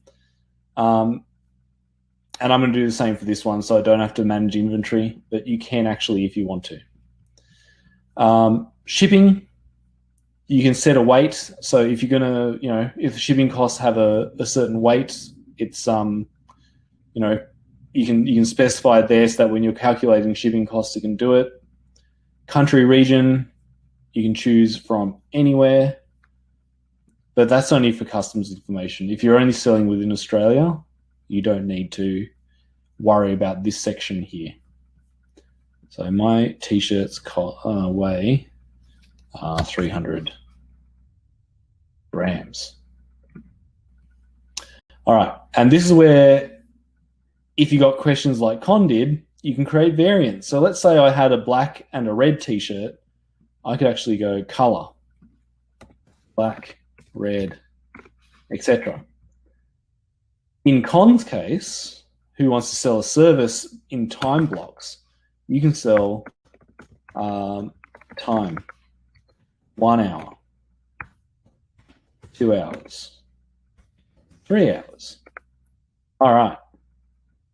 And I'm going to do the same for this one, so I don't have to manage inventory, but you can actually if you want to. Shipping, you can set a weight. So if you're going to, if the shipping costs have a certain weight, it's, you can specify it there so that when you're calculating shipping costs, you can do it. Country, region, you can choose from anywhere, but that's only for customs information. If you're only selling within Australia, you don't need to worry about this section here. So my t-shirts weigh 300 grams. All right, and this is where, if you got questions like Con did, you can create variants. So let's say I had a black and a red t-shirt. I could actually go color, black, red, etc. In Con's case, who wants to sell a service in time blocks, you can sell time, 1 hour, 2 hours, 3 hours. All right.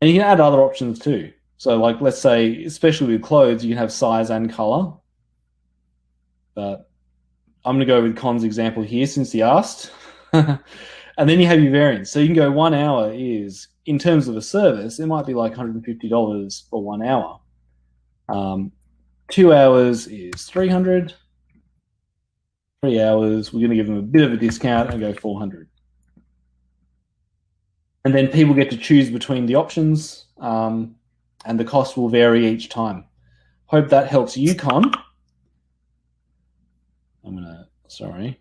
And you can add other options too. So like, let's say, especially with clothes, you can have size and color. But I'm going to go with Con's example here since he asked. And then you have your variants. So you can go 1 hour is, in terms of a service, it might be like $150 for 1 hour. 2 hours is 300. 3 hours, we're going to give them a bit of a discount and go 400. And then people get to choose between the options, and the cost will vary each time. Hope that helps you, Con. I'm going to, sorry.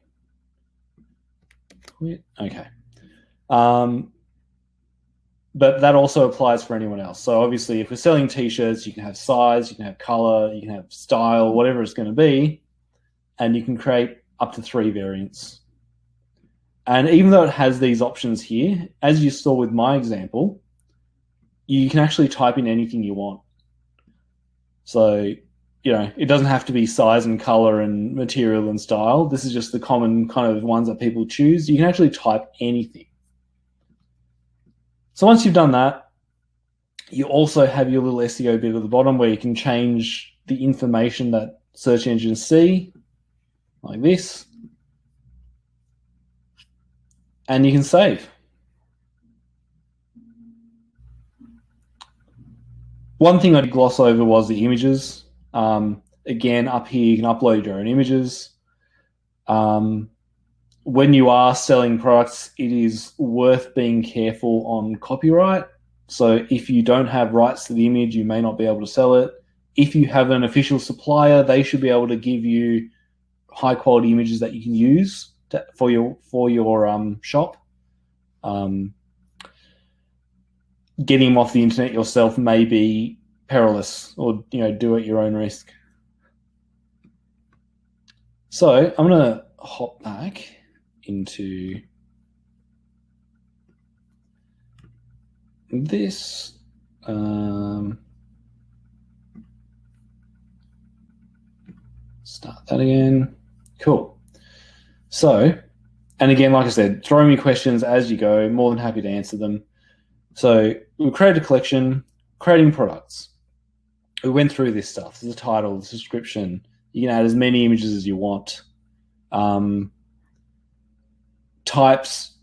Quit. Okay. But that also applies for anyone else. So obviously, if we're selling t-shirts, you can have size, you can have color, you can have style, whatever it's going to be, and you can create up to 3 variants. And even though it has these options here, as you saw with my example, you can actually type in anything you want. So, it doesn't have to be size and color and material and style. This is just the common kind of ones that people choose. You can actually type anything. So once you've done that, you also have your little SEO bit at the bottom where you can change the information that search engines see, like this. And you can save. One thing I'd gloss over was the images. Again, up here, you can upload your own images. When you are selling products, it is worth being careful on copyright. So if you don't have rights to the image, you may not be able to sell it. If you have an official supplier, they should be able to give you high quality images that you can use for your shop. Getting them off the internet yourself may be perilous, or do at your own risk. So I'm going to hop back into this. Start that again. Cool. So, and again, like I said, throw me questions as you go. More than happy to answer them. So we created a collection, creating products. We went through this stuff. There's a title, the description. You can add as many images as you want. Types,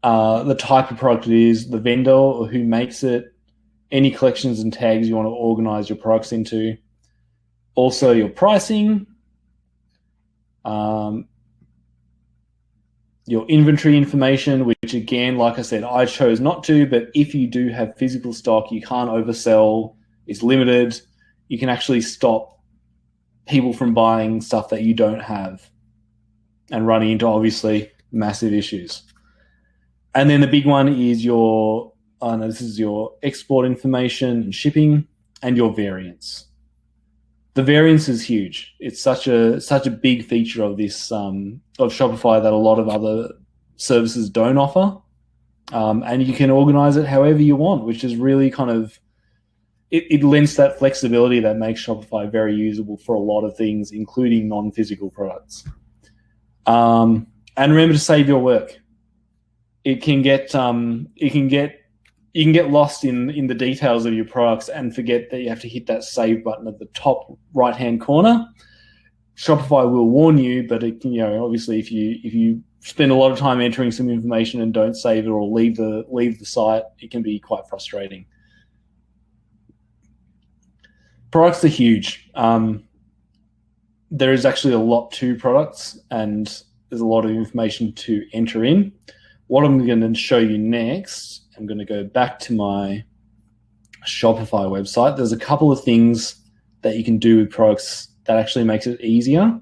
the type of product it is, the vendor or who makes it, any collections and tags you want to organize your products into. Also your pricing, your inventory information, which again, like I said, I chose not to, but if you do have physical stock, you can't oversell, it's limited. You can actually stop people from buying stuff that you don't have and running into obviously massive issues. And then the big one is your this is your export information and shipping and your variants. The variance is huge. It's such a big feature of this of Shopify that a lot of other services don't offer. And you can organize it however you want, which is really kind of, it lends that flexibility that makes Shopify very usable for a lot of things, including non-physical products. And remember to save your work. You can get lost in the details of your products and forget that you have to hit that save button at the top right-hand corner. Shopify will warn you, but obviously if you spend a lot of time entering some information and don't save it or leave the site, it can be quite frustrating. Products are huge. There is actually a lot to products, and there's a lot of information to enter in. What I'm going to show you next, I'm going to go back to my Shopify website. There's a couple of things that you can do with products that actually makes it easier.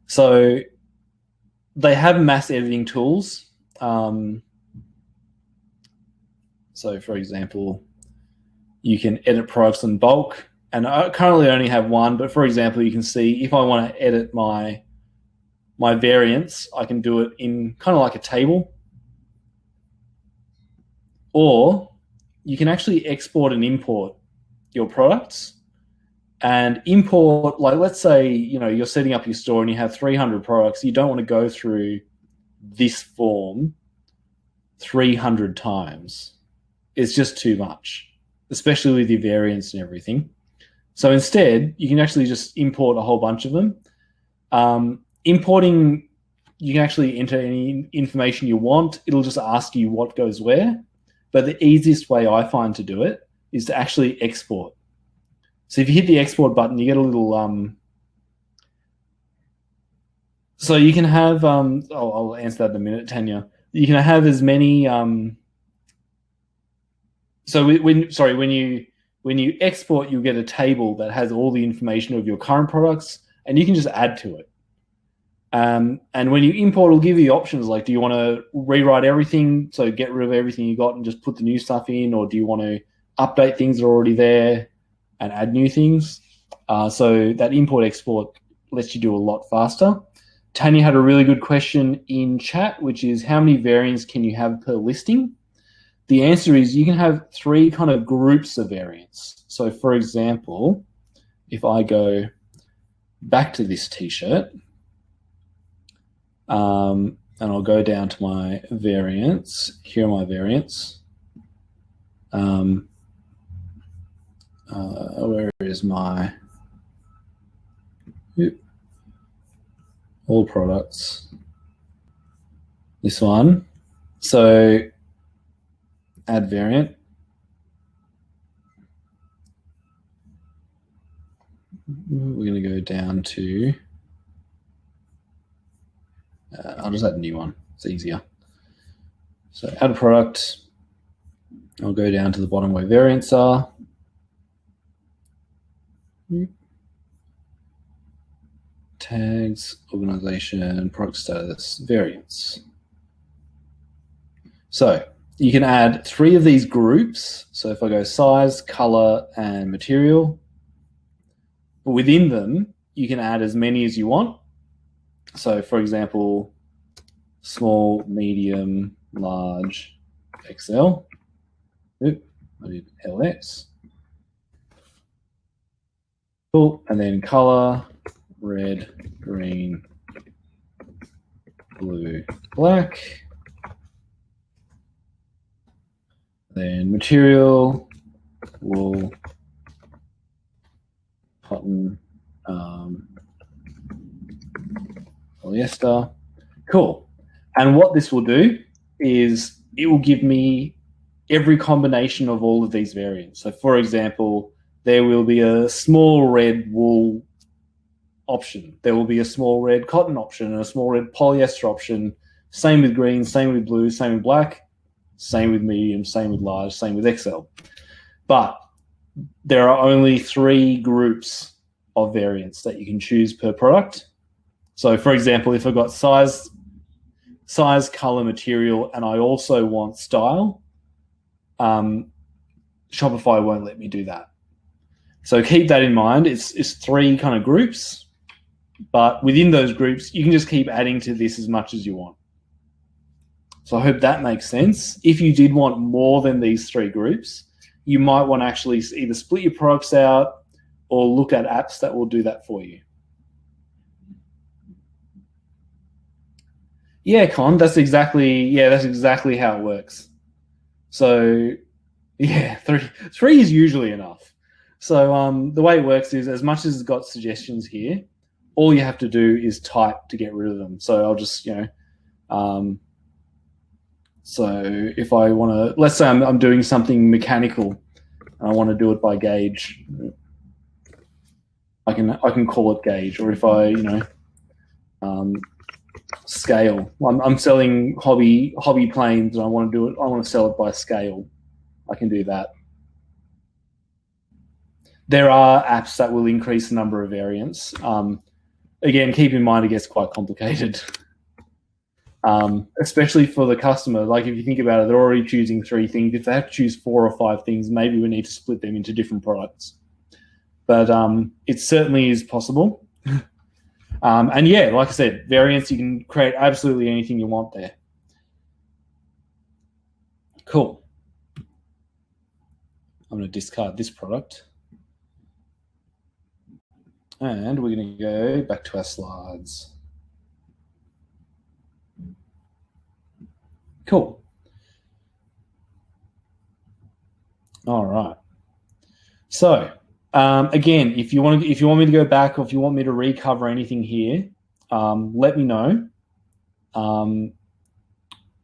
So they have mass editing tools. So for example, you can edit products in bulk. And I currently only have one, but for example, you can see if I want to edit my variants, I can do it in kind of like a table. Or you can actually export and import your products. And import, like let's say, you're setting up your store and you have 300 products. You don't want to go through this form 300 times. It's just too much, especially with your variants and everything. So instead, you can actually just import a whole bunch of them. Importing, you can actually enter any information you want. It'll just ask you what goes where. But the easiest way I find to do it is to actually export. So if you hit the export button, you get a little... so you can have... I'll answer that in a minute, Tanya. You can have as many... so when you export, you'll get a table that has all the information of your current products, and you can just add to it. And when you import, it'll give you options like, do you want to rewrite everything, so get rid of everything you got and just put the new stuff in, or do you want to update things that are already there and add new things? So that import-export lets you do a lot faster. Tanya had a really good question in chat, which is how many variants can you have per listing? The answer is you can have 3 kind of groups of variants. So for example, if I go back to this t-shirt, and I'll go down to my variants. Here are my variants. Where is my all products? This one. So add variant. We're going to go down to... I'll just add a new one. It's easier. So add a product. I'll go down to the bottom where variants are. Tags, organization, product status, variants. So you can add 3 of these groups. So if I go size, color, and material, within them, you can add as many as you want. So for example, small, medium, large, XL. I did LX. Cool. And then color, red, green, blue, black. Then material, wool, cotton, polyester. Cool. And what this will do is it will give me every combination of all of these variants. So for example, there will be a small red wool option. There will be a small red cotton option and a small red polyester option. Same with green, same with blue, same with black, same with medium, same with large, same with XL. But there are only 3 groups of variants that you can choose per product. So for example, if I've got size, color, material, and I also want style, Shopify won't let me do that. So keep that in mind. It's 3 kind of groups, but within those groups, you can just keep adding to this as much as you want. So I hope that makes sense. If you did want more than these 3 groups, you might want to actually either split your products out or look at apps that will do that for you. Yeah, Con, that's exactly how it works. So yeah, three is usually enough. So the way it works is, as much as it's got suggestions here, all you have to do is type to get rid of them. So I'll just, so if I want to, let's say I'm doing something mechanical, and I want to do it by gauge, I can call it gauge. Or if I, scale, I'm selling hobby planes, and I want to sell it by scale, I can do that. There are apps that will increase the number of variants. Again, keep in mind it gets quite complicated, especially for the customer. Like, if you think about it, they're already choosing 3 things. If they have to choose 4 or 5 things, maybe we need to split them into different products. But it certainly is possible. And yeah, like I said, variants, you can create absolutely anything you want there. Cool. I'm going to discard this product. And we're going to go back to our slides. Cool. All right. So again, if you want me to go back, or if you want me to recover anything here, let me know.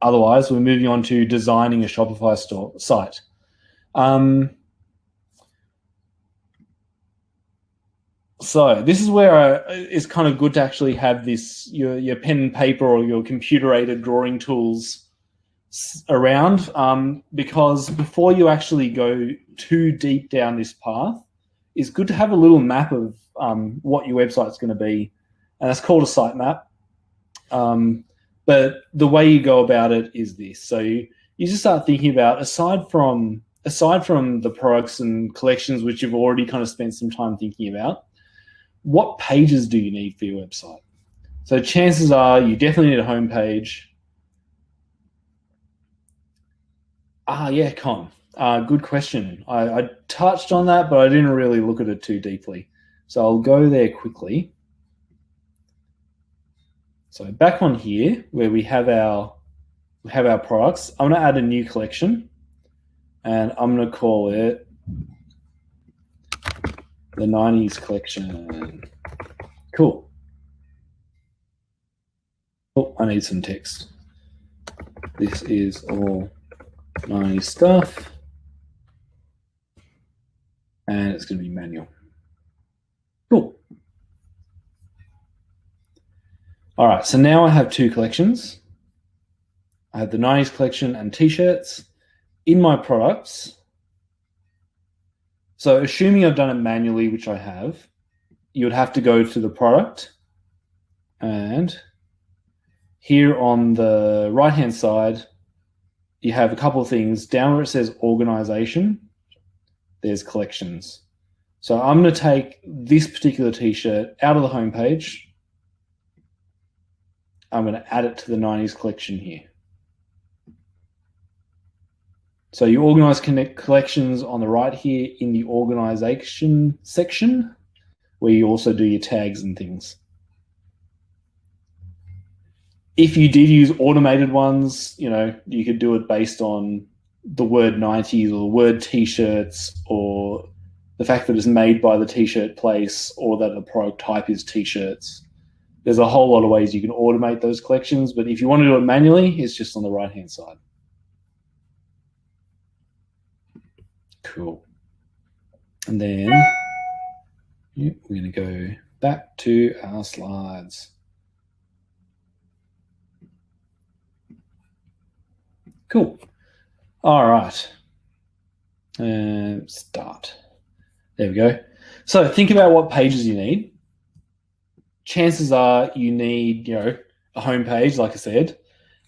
Otherwise, we're moving on to designing a Shopify site. So this is where it's kind of good to actually have this, your pen and paper or your computer-aided drawing tools around, because before you actually go too deep down this path, it's good to have a little map of what your website's going to be, and that's called a sitemap. But the way you go about it is this. So you just start thinking about, aside from the products and collections, which you've already kind of spent some time thinking about, what pages do you need for your website? So chances are you definitely need a home page. Yeah, Con. Good question. I touched on that, but I didn't really look at it too deeply. So I'll go there quickly. So back on here, where we have our products, I'm going to add a new collection, and I'm going to call it the 90s collection. Cool. Oh, I need some text. This is all 90s stuff, and it's going to be manual. Cool. All right, so now I have 2 collections. I have the 90s collection and t-shirts in my products. So assuming I've done it manually, which I have, you would have to go to the product, and here on the right-hand side, you have a couple of things. Down where it says organization, there's collections. So I'm going to take this particular t-shirt out of the homepage. I'm going to add it to the 90s collection here. So you organize collections on the right here in the organization section, where you also do your tags and things. If you did use automated ones, you could do it based on the word 90s or the word t-shirts, or the fact that it's made by the t-shirt place, or that the product type is t-shirts. There's a whole lot of ways you can automate those collections, but if you want to do it manually, it's just on the right-hand side. Cool. And then we're going to go back to our slides. Cool. All right. And start. There we go. So think about what pages you need. Chances are you need, a home page, like I said.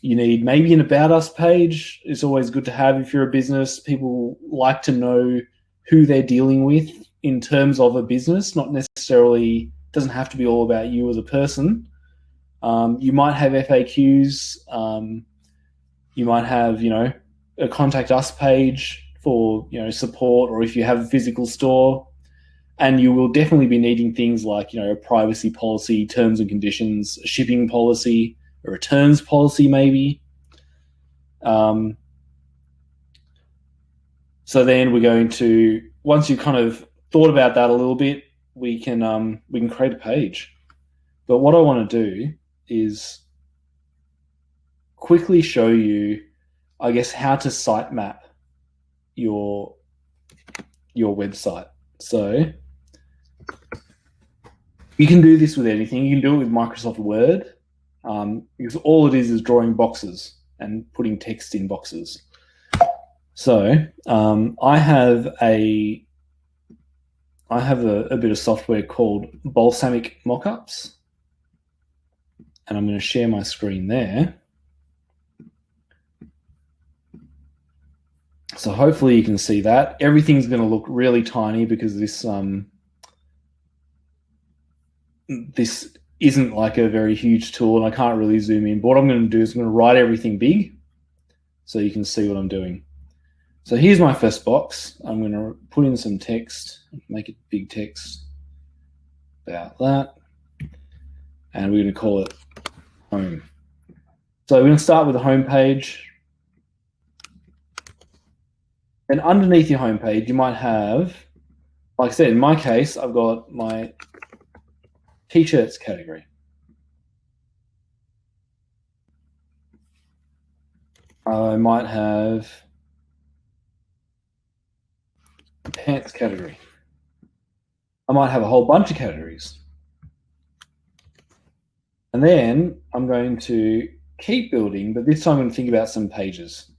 You need maybe an About Us page. It's always good to have if you're a business. People like to know who they're dealing with in terms of a business, not necessarily, doesn't have to be all about you as a person. You might have FAQs. You might have, a contact us page for, support, or if you have a physical store. And you will definitely be needing things like, a privacy policy, terms and conditions, a shipping policy, a returns policy maybe. So then we're going to, once you've kind of thought about that a little bit, we can create a page. But what I want to do is quickly show you, I guess, how to sitemap your website. So you can do this with anything. You can do it with Microsoft Word, because all it is drawing boxes and putting text in boxes. So I have a bit of software called Balsamic Mockups, and I'm going to share my screen there. So hopefully you can see that. Everything's going to look really tiny because this isn't like a very huge tool and I can't really zoom in. But what I'm going to do is I'm going to write everything big so you can see what I'm doing. So here's my first box. I'm going to put in some text, make it big text about that. And we're going to call it home. So we're going to start with the home page. And underneath your home page, you might have, like I said, in my case, I've got my T-shirts category. I might have a pants category. I might have a whole bunch of categories. And then I'm going to keep building, but this time I'm going to think about some pages.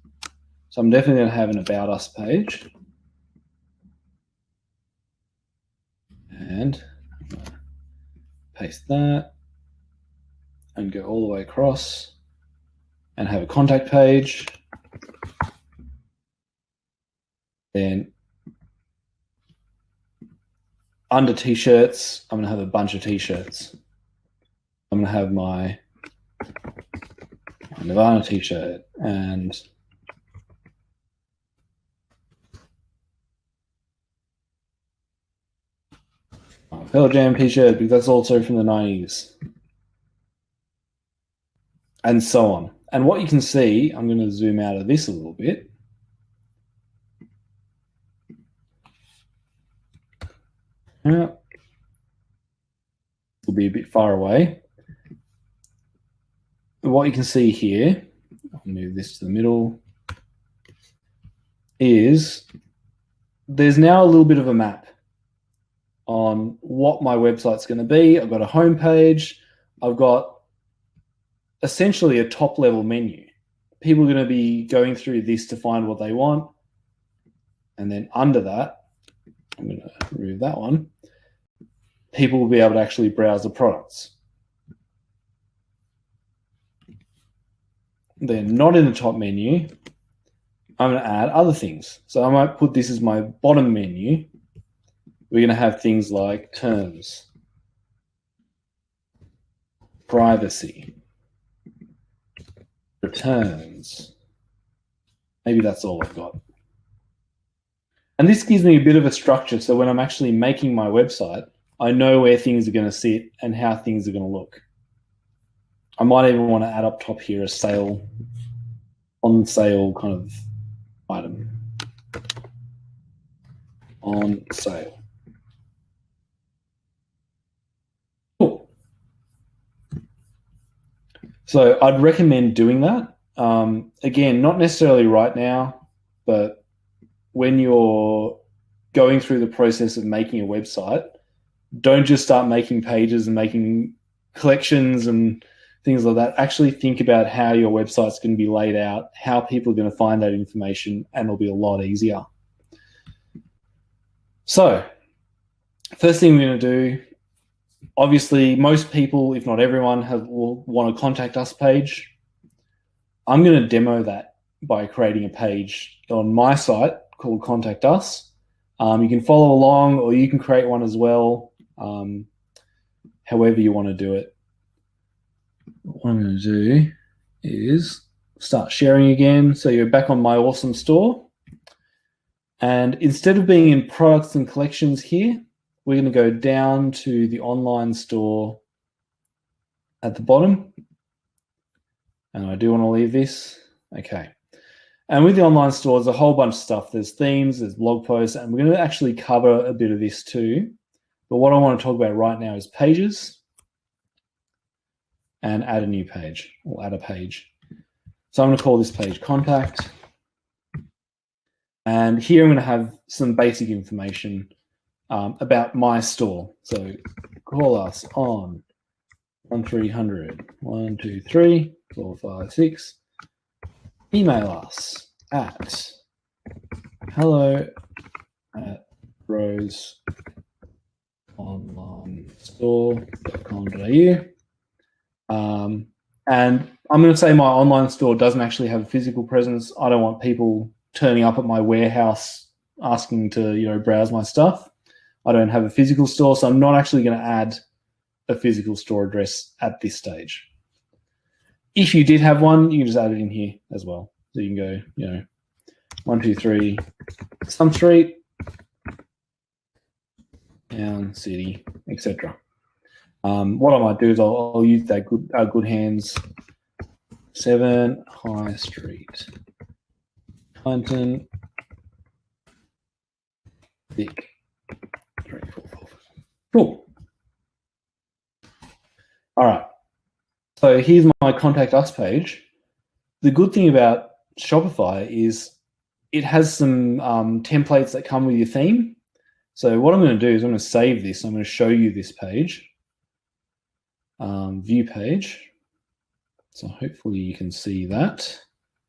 So I'm definitely going to have an About Us page. And I'm going to paste that and go all the way across and have a contact page. Then under T-shirts, I'm going to have a bunch of T-shirts. I'm going to have my Nirvana T-shirt and my Pearl Jam T-shirt, because that's also from the 90s. And so on. And what you can see, I'm going to zoom out of this a little bit. Yeah. Will be a bit far away. What you can see here, I'll move this to the middle, is there's now a little bit of a map on what my website's going to be. I've got a home page. I've got essentially a top level menu. People are going to be going through this to find what they want. And then under that, I'm going to remove that one. People will be able to actually browse the products. Then not in the top menu, I'm going to add other things. So I might put this as my bottom menu. We're going to have things like terms, privacy, returns. Maybe that's all I've got. And this gives me a bit of a structure. So when I'm actually making my website, I know where things are going to sit and how things are going to look. I might even want to add up top here a sale, on sale kind of item. On sale. Cool. So I'd recommend doing that. Again, not necessarily right now, but when you're going through the process of making a website, don't just start making pages and making collections and things like that. Actually think about how your website's going to be laid out, how people are going to find that information, and it'll be a lot easier. So first thing we're going to do, obviously most people, if not everyone, will want a contact us page. I'm going to demo that by creating a page on my site called Contact Us. You can follow along, or you can create one as well, however you want to do it. What I'm going to do is start sharing again. So you're back on My Awesome Store. And instead of being in products and collections here, we're going to go down to the online store at the bottom. And I do want to leave this. Okay. And with the online store, there's a whole bunch of stuff. There's themes, there's blog posts, and we're going to actually cover a bit of this too. But what I want to talk about right now is pages and add a new page, or add a page. So I'm going to call this page Contact. And here I'm going to have some basic information about my store. So call us on 1300 123 456. Email us at hello@roseonlinestore.com.au. And I'm going to say my online store doesn't actually have a physical presence. I don't want people turning up at my warehouse asking to, browse my stuff. I don't have a physical store, so I'm not actually going to add a physical store address at this stage. If you did have one, you can just add it in here as well. So you can go, 123 some street, town, city, etc. What I might do is I'll use that Good Hands 7 High Street, Clinton, Vic, 344. Cool. All right. So here's my Contact Us page. The good thing about Shopify is it has some templates that come with your theme. So what I'm going to do is I'm going to save this. I'm going to show you this page. View page. So hopefully you can see that.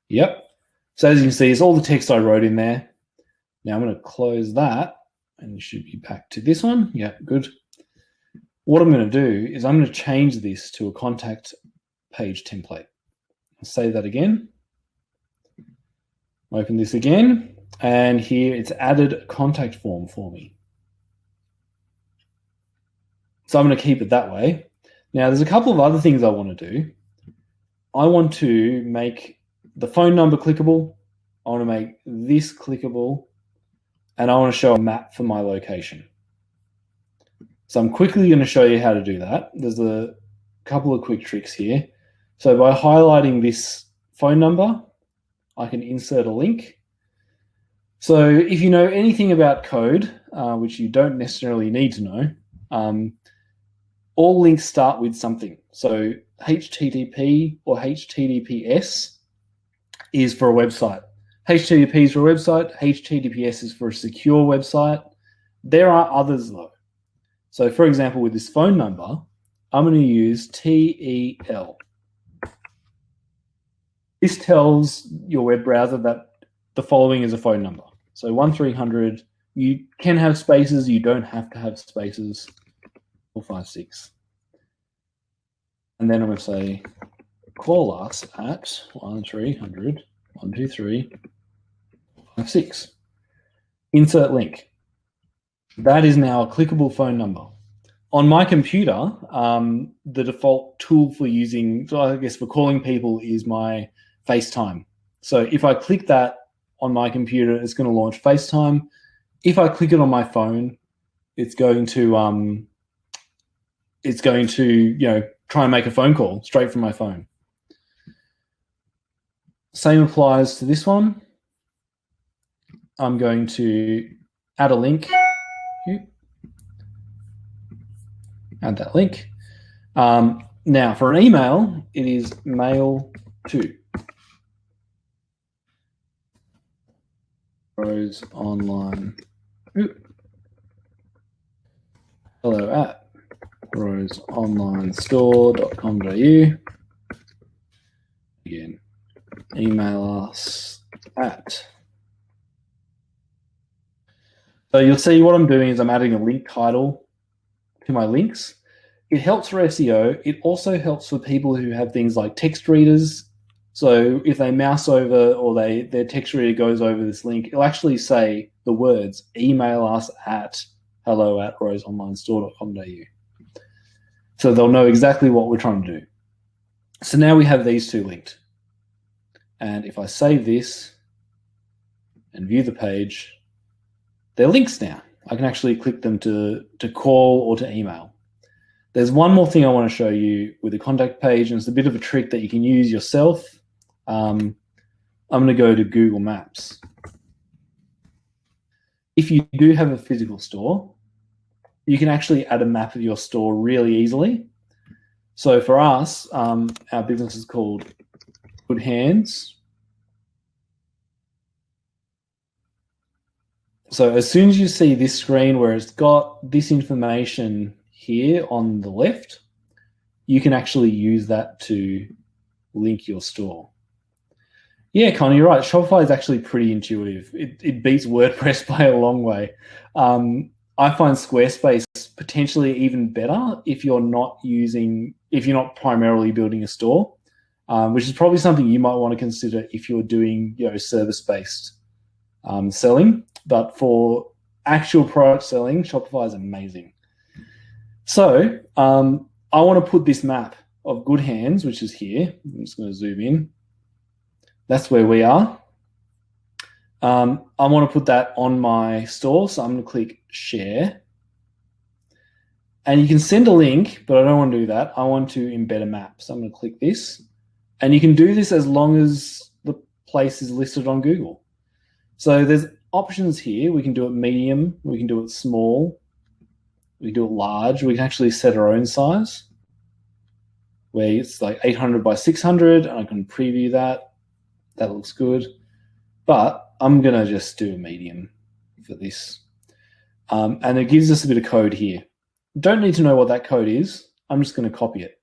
Yep. So as you can see, it's all the text I wrote in there. Now I'm going to close that and you should be back to this one. Yeah, good. What I'm going to do is I'm going to change this to a contact page template. I'll save that again. Open this again, and here it's added a contact form for me. So I'm going to keep it that way. Now, there's a couple of other things I want to do. I want to make the phone number clickable. I want to make this clickable, and I want to show a map for my location. So I'm quickly going to show you how to do that. There's a couple of quick tricks here. So by highlighting this phone number, I can insert a link. So if you know anything about code, which you don't necessarily need to know, all links start with something. So HTTP or HTTPS is for a website. HTTP is for a website. HTTPS is for a secure website. There are others though. So for example, with this phone number, I'm going to use TEL. This tells your web browser that the following is a phone number. So 1300, you can have spaces, you don't have to have spaces, 456. And then I'm going to say, call us at 1300 123 456. Insert link. That is now a clickable phone number. On my computer, the default tool for using, so I guess for calling people is my FaceTime. So if I click that on my computer, it's going to launch FaceTime. If I click it on my phone, it's going to try and make a phone call straight from my phone. Same applies to this one. I'm going to add a link. Add that link. Now for an email, it is mail to Rose Online. Hello at roseonlinestore.com.au. Again, email us at. So you'll see what I'm doing is I'm adding a link title to my links. It helps for SEO. It also helps for people who have things like text readers So if they mouse over or their text reader goes over this link, it'll actually say the words, email us at hello@roseonlinestore.com.au. So they'll know exactly what we're trying to do. So now we have these two linked. And if I save this and view the page, they're links now. I can actually click them to call or to email. There's one more thing I want to show you with the contact page, and it's a bit of a trick that you can use yourself. I'm going to go to Google Maps. If you do have a physical store, you can actually add a map of your store really easily. So for us, our business is called Good Hands. So as soon as you see this screen where it's got this information here on the left, you can actually use that to link your store. Yeah, Connor, you're right. Shopify is actually pretty intuitive. It beats WordPress by a long way. I find Squarespace potentially even better if you're not primarily building a store, which is probably something you might want to consider if you're doing service-based selling. But for actual product selling, Shopify is amazing. So I want to put this map of Good Hands, which is here. I'm just going to zoom in. That's where we are. I want to put that on my store, so I'm going to click Share. And you can send a link, but I don't want to do that. I want to embed a map. So I'm going to click this. And you can do this as long as the place is listed on Google. So there's options here. We can do it medium. We can do it small. We can do it large. We can actually set our own size, where it's like 800 by 600, and I can preview that. That looks good. But I'm going to just do a medium for this. And it gives us a bit of code here. Don't need to know what that code is. I'm just going to copy it.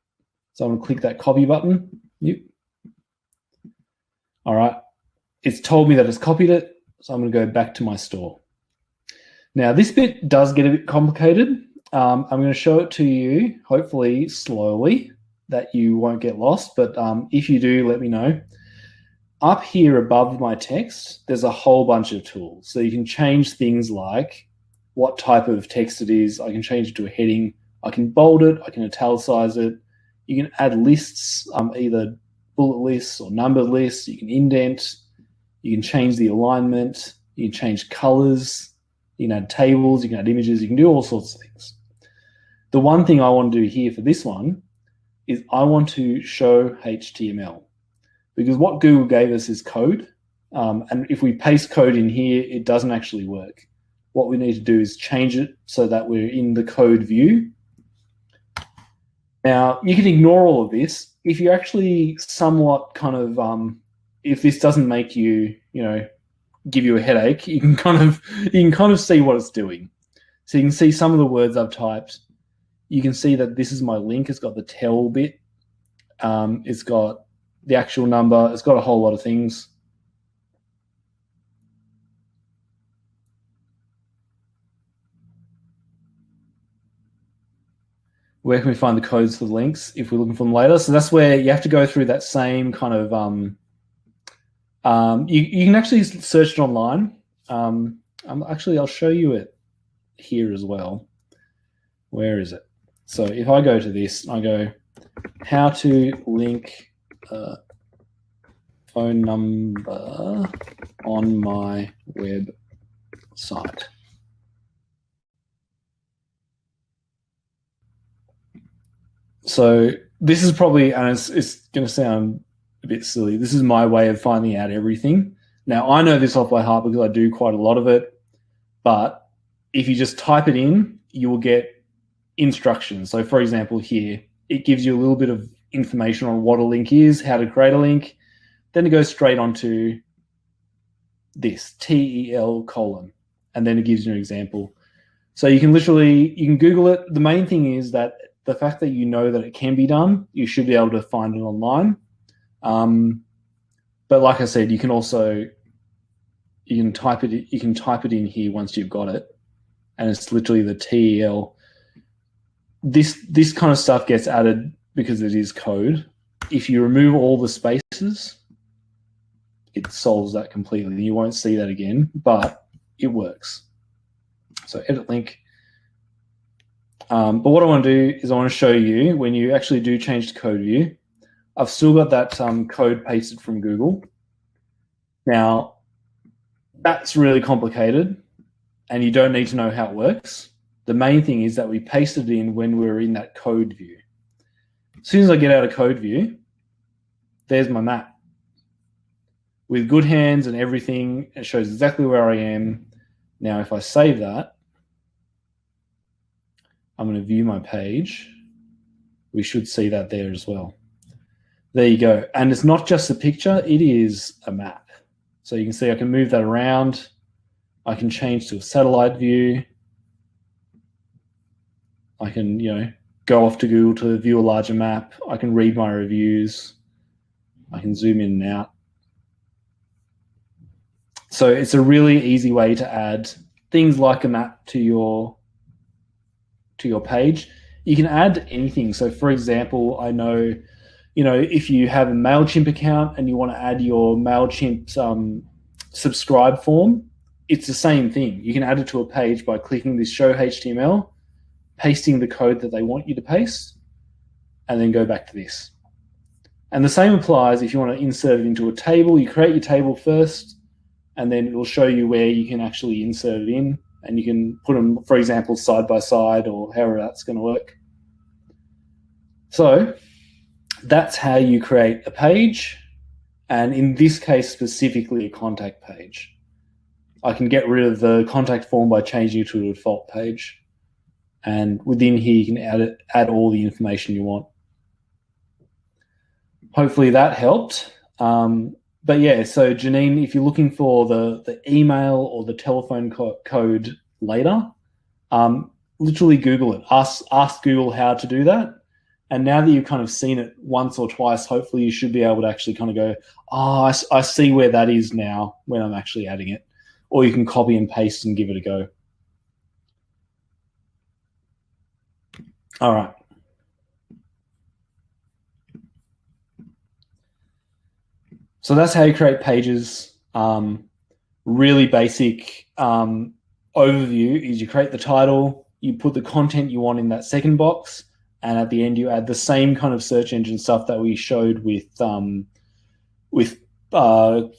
So I'm going to click that copy button. Yep. All right. It's told me that it's copied it. So I'm going to go back to my store. Now, this bit does get a bit complicated. I'm going to show it to you, hopefully slowly, that you won't get lost. But if you do, let me know. Up here above my text, there's a whole bunch of tools. So you can change things like what type of text it is. I can change it to a heading. I can bold it. I can italicize it. You can add lists, either bullet lists or numbered lists. You can indent. You can change the alignment. You can change colors. You can add tables. You can add images. You can do all sorts of things. The one thing I want to do here for this one is I want to show HTML, because what Google gave us is code. And if we paste code in here, it doesn't actually work. What we need to do is change it so that we're in the code view. Now, you can ignore all of this. If you're actually somewhat kind of, if this doesn't make you, give you a headache, you can kind of see what it's doing. So you can see some of the words I've typed. You can see that this is my link. It's got the tell bit. It's got the actual number. It's got a whole lot of things. Where can we find the codes for the links if we're looking for them later? So that's where you have to go through that same kind of, you can actually search it online. I'll show you it here as well. Where is it? So if I go to this, I go, how to link a phone number on my website. So this is probably, and it's going to sound a bit silly, this is my way of finding out everything. Now, I know this off by heart because I do quite a lot of it, but if you just type it in, you will get instructions. So for example, here, it gives you a little bit of information on what a link is, how to create a link. Then it goes straight onto this, TEL:, and then it gives you an example. So you can Google it. The main thing is that the fact that you know that it can be done, you should be able to find it online. But like I said, you can type it in here once you've got it, and it's literally the TEL. This kind of stuff gets added because it is code. If you remove all the spaces, it solves that completely. You won't see that again, but it works. So edit link. But what I want to do is I want to show you when you actually do change to code view. I've still got that code pasted from Google. Now, that's really complicated, and you don't need to know how it works. The main thing is that we pasted it in when we're in that code view. As soon as I get out of code view, there's my map. With good hands and everything, it shows exactly where I am. Now, if I save that, I'm going to view my page. We should see that there as well. There you go. And it's not just a picture, it is a map. So you can see I can move that around. I can change to a satellite view. I can, go off to Google to view a larger map. I can read my reviews. I can zoom in and out. So it's a really easy way to add things like a map to your page. You can add anything. So for example, I know, if you have a MailChimp account and you want to add your MailChimp subscribe form, it's the same thing. You can add it to a page by clicking this show HTML, pasting the code that they want you to paste, and then go back to this. And the same applies if you want to insert it into a table. You create your table first, and then it will show you where you can actually insert it in, and you can put them, for example, side by side or however that's going to work. So that's how you create a page, and in this case specifically a contact page. I can get rid of the contact form by changing it to a default page, and within here you can add all the information you want. Hopefully that helped. But yeah, so Janine, if you're looking for the email or the telephone code later, literally Google it. Ask Google how to do that. And now that you've kind of seen it once or twice, hopefully you should be able to actually kind of go, I see where that is now when I'm actually adding it. Or you can copy and paste and give it a go. All right. So that's how you create pages. Really basic overview is you create the title, you put the content you want in that second box, and at the end you add the same kind of search engine stuff that we showed with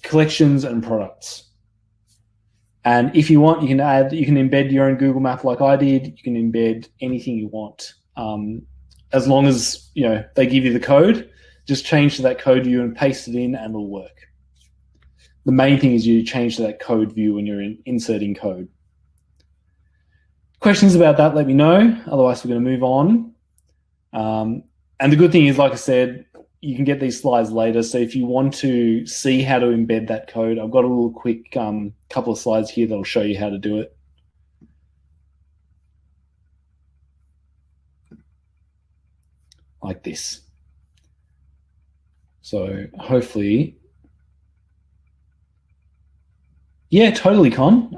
collections and products. And if you want, you can embed your own Google map like I did. You can embed anything you want, as long as they give you the code. Just change to that code view and paste it in, and it'll work. The main thing is you change to that code view when you're inserting code. Questions about that, let me know. Otherwise, we're going to move on. And the good thing is, like I said, you can get these slides later. So if you want to see how to embed that code, I've got a little quick couple of slides here that'll show you how to do it. Like this. So hopefully, yeah, totally, Con.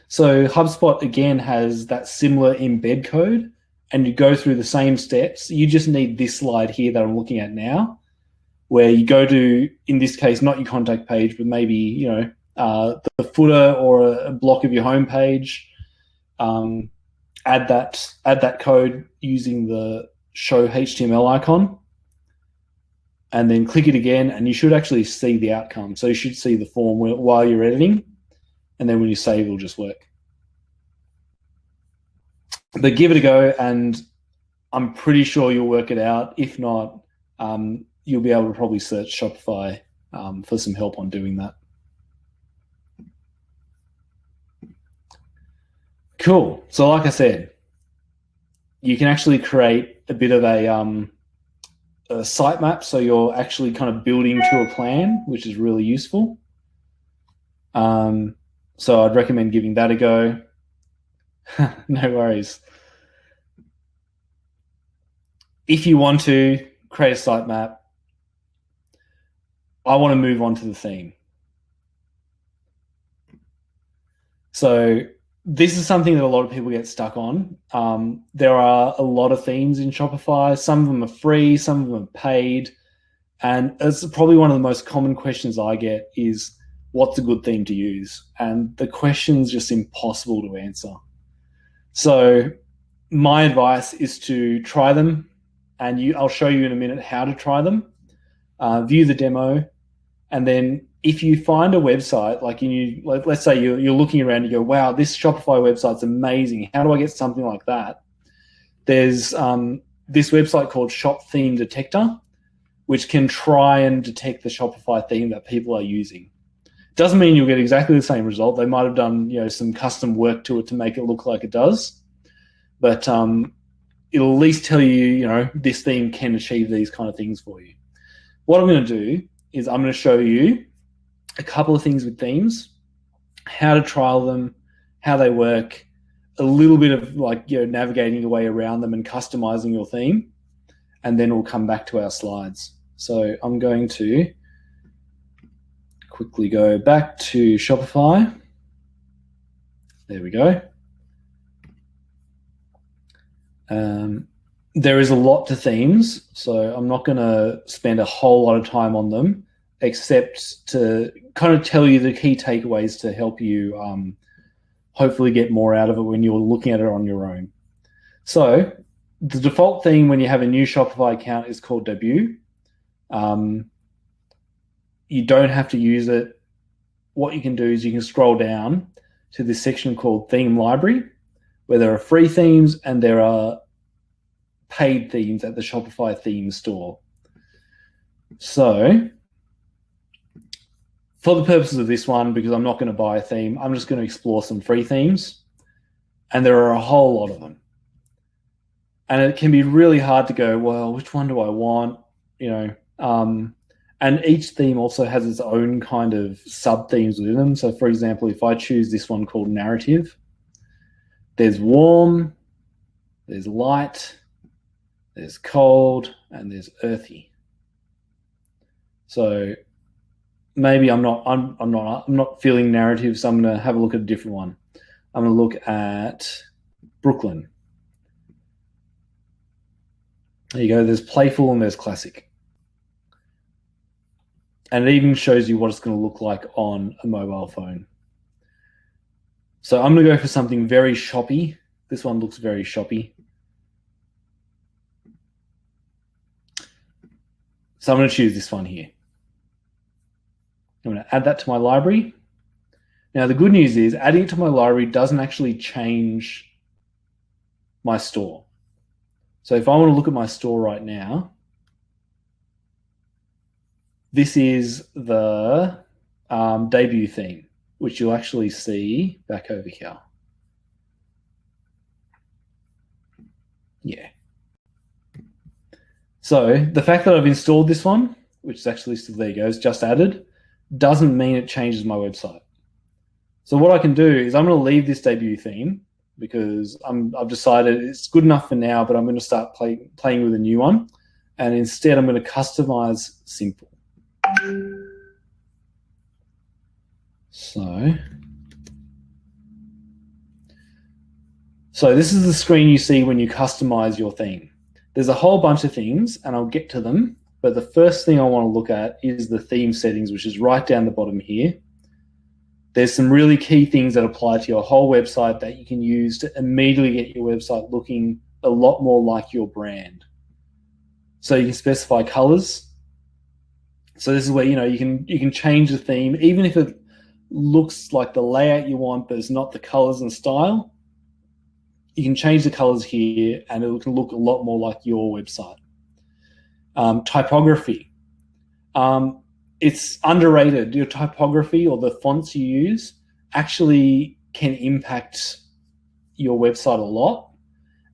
So HubSpot, again, has that similar embed code, and you go through the same steps. You just need this slide here that I'm looking at now, where you go to, in this case, not your contact page, but maybe, the footer or a block of your homepage. Add that code using the show HTML icon, and then click it again, and you should actually see the outcome. So you should see the form while you're editing, and then when you save, it'll just work. But give it a go, and I'm pretty sure you'll work it out. If not, you'll be able to probably search Shopify for some help on doing that. Cool. So like I said, you can actually create a bit of a sitemap, so you're actually kind of building to a plan, which is really useful. So I'd recommend giving that a go. No worries. If you want to create a sitemap, I want to move on to the theme. So this is something that a lot of people get stuck on. There are a lot of themes in Shopify. Some of them are free, some of them are paid. And it's probably one of the most common questions I get is, what's a good theme to use? And the question's just impossible to answer. So my advice is to try them, and I'll show you in a minute how to try them, view the demo, and then if you find a website, let's say you're looking around and you go, wow, this Shopify website's amazing. How do I get something like that? There's this website called Shop Theme Detector, which can try and detect the Shopify theme that people are using. Doesn't mean you'll get exactly the same result. They might have done some custom work to it to make it look like it does, but it'll at least tell you, this theme can achieve these kind of things for you. What I'm going to do is I'm going to show you a couple of things with themes, how to trial them, how they work, a little bit of navigating your way around them and customizing your theme, and then we'll come back to our slides. So I'm going to quickly go back to Shopify. There we go. There is a lot to themes, so I'm not going to spend a whole lot of time on them, except to kind of tell you the key takeaways to help you hopefully get more out of it when you're looking at it on your own. So the default theme when you have a new Shopify account is called Debut. You don't have to use it. What you can do is you can scroll down to this section called Theme Library, where there are free themes and there are paid themes at the Shopify theme store. So for the purposes of this one, because I'm not going to buy a theme, I'm just going to explore some free themes, and there are a whole lot of them. And it can be really hard to go, well, which one do I want? And each theme also has its own kind of sub-themes within them. So for example, if I choose this one called Narrative, there's warm, there's light, there's cold, and there's earthy. So maybe I'm not feeling narrative, so I'm going to have a look at a different one. I'm going to look at Brooklyn. There you go. There's playful and there's classic. And it even shows you what it's going to look like on a mobile phone. So I'm going to go for something very shoppy. This one looks very shoppy. So I'm going to choose this one here. I'm going to add that to my library. Now, the good news is adding it to my library doesn't actually change my store. So if I want to look at my store right now, this is the debut theme, which you'll actually see back over here. Yeah. So the fact that I've installed this one, which is actually still, there you go, it's just added, doesn't mean it changes my website. So what I can do is I'm going to leave this debut theme because I've decided it's good enough for now, but I'm going to start playing with a new one. And instead, I'm going to customize simple. So this is the screen you see when you customize your theme. There's a whole bunch of things, and I'll get to them. But the first thing I want to look at is the theme settings, which is right down the bottom here. There's some really key things that apply to your whole website that you can use to immediately get your website looking a lot more like your brand. So you can specify colors. So this is where you can change the theme, even if it looks like the layout you want, but it's not the colors and style. You can change the colors here, and it can look a lot more like your website. Typography. It's underrated. Your typography or the fonts you use actually can impact your website a lot,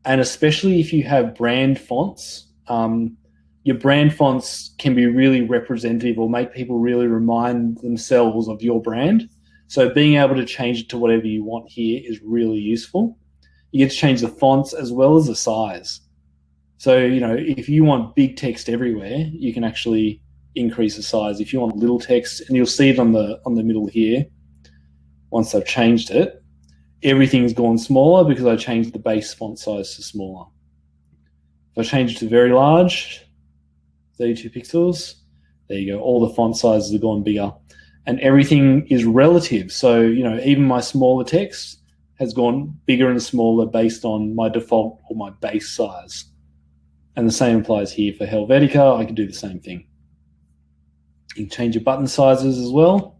and especially if you have brand fonts. Your brand fonts can be really representative or make people really remind themselves of your brand. So being able to change it to whatever you want here is really useful. You get to change the fonts as well as the size. So, if you want big text everywhere, you can actually increase the size. If you want little text, and you'll see it on the middle here, once I've changed it, everything's gone smaller because I changed the base font size to smaller. If I change it to very large, 32 pixels, There you go. All the font sizes have gone bigger, and everything is relative. So, even my smaller text has gone bigger and smaller based on my default or my base size. And the same applies here for Helvetica. I can do the same thing. You can change your button sizes as well.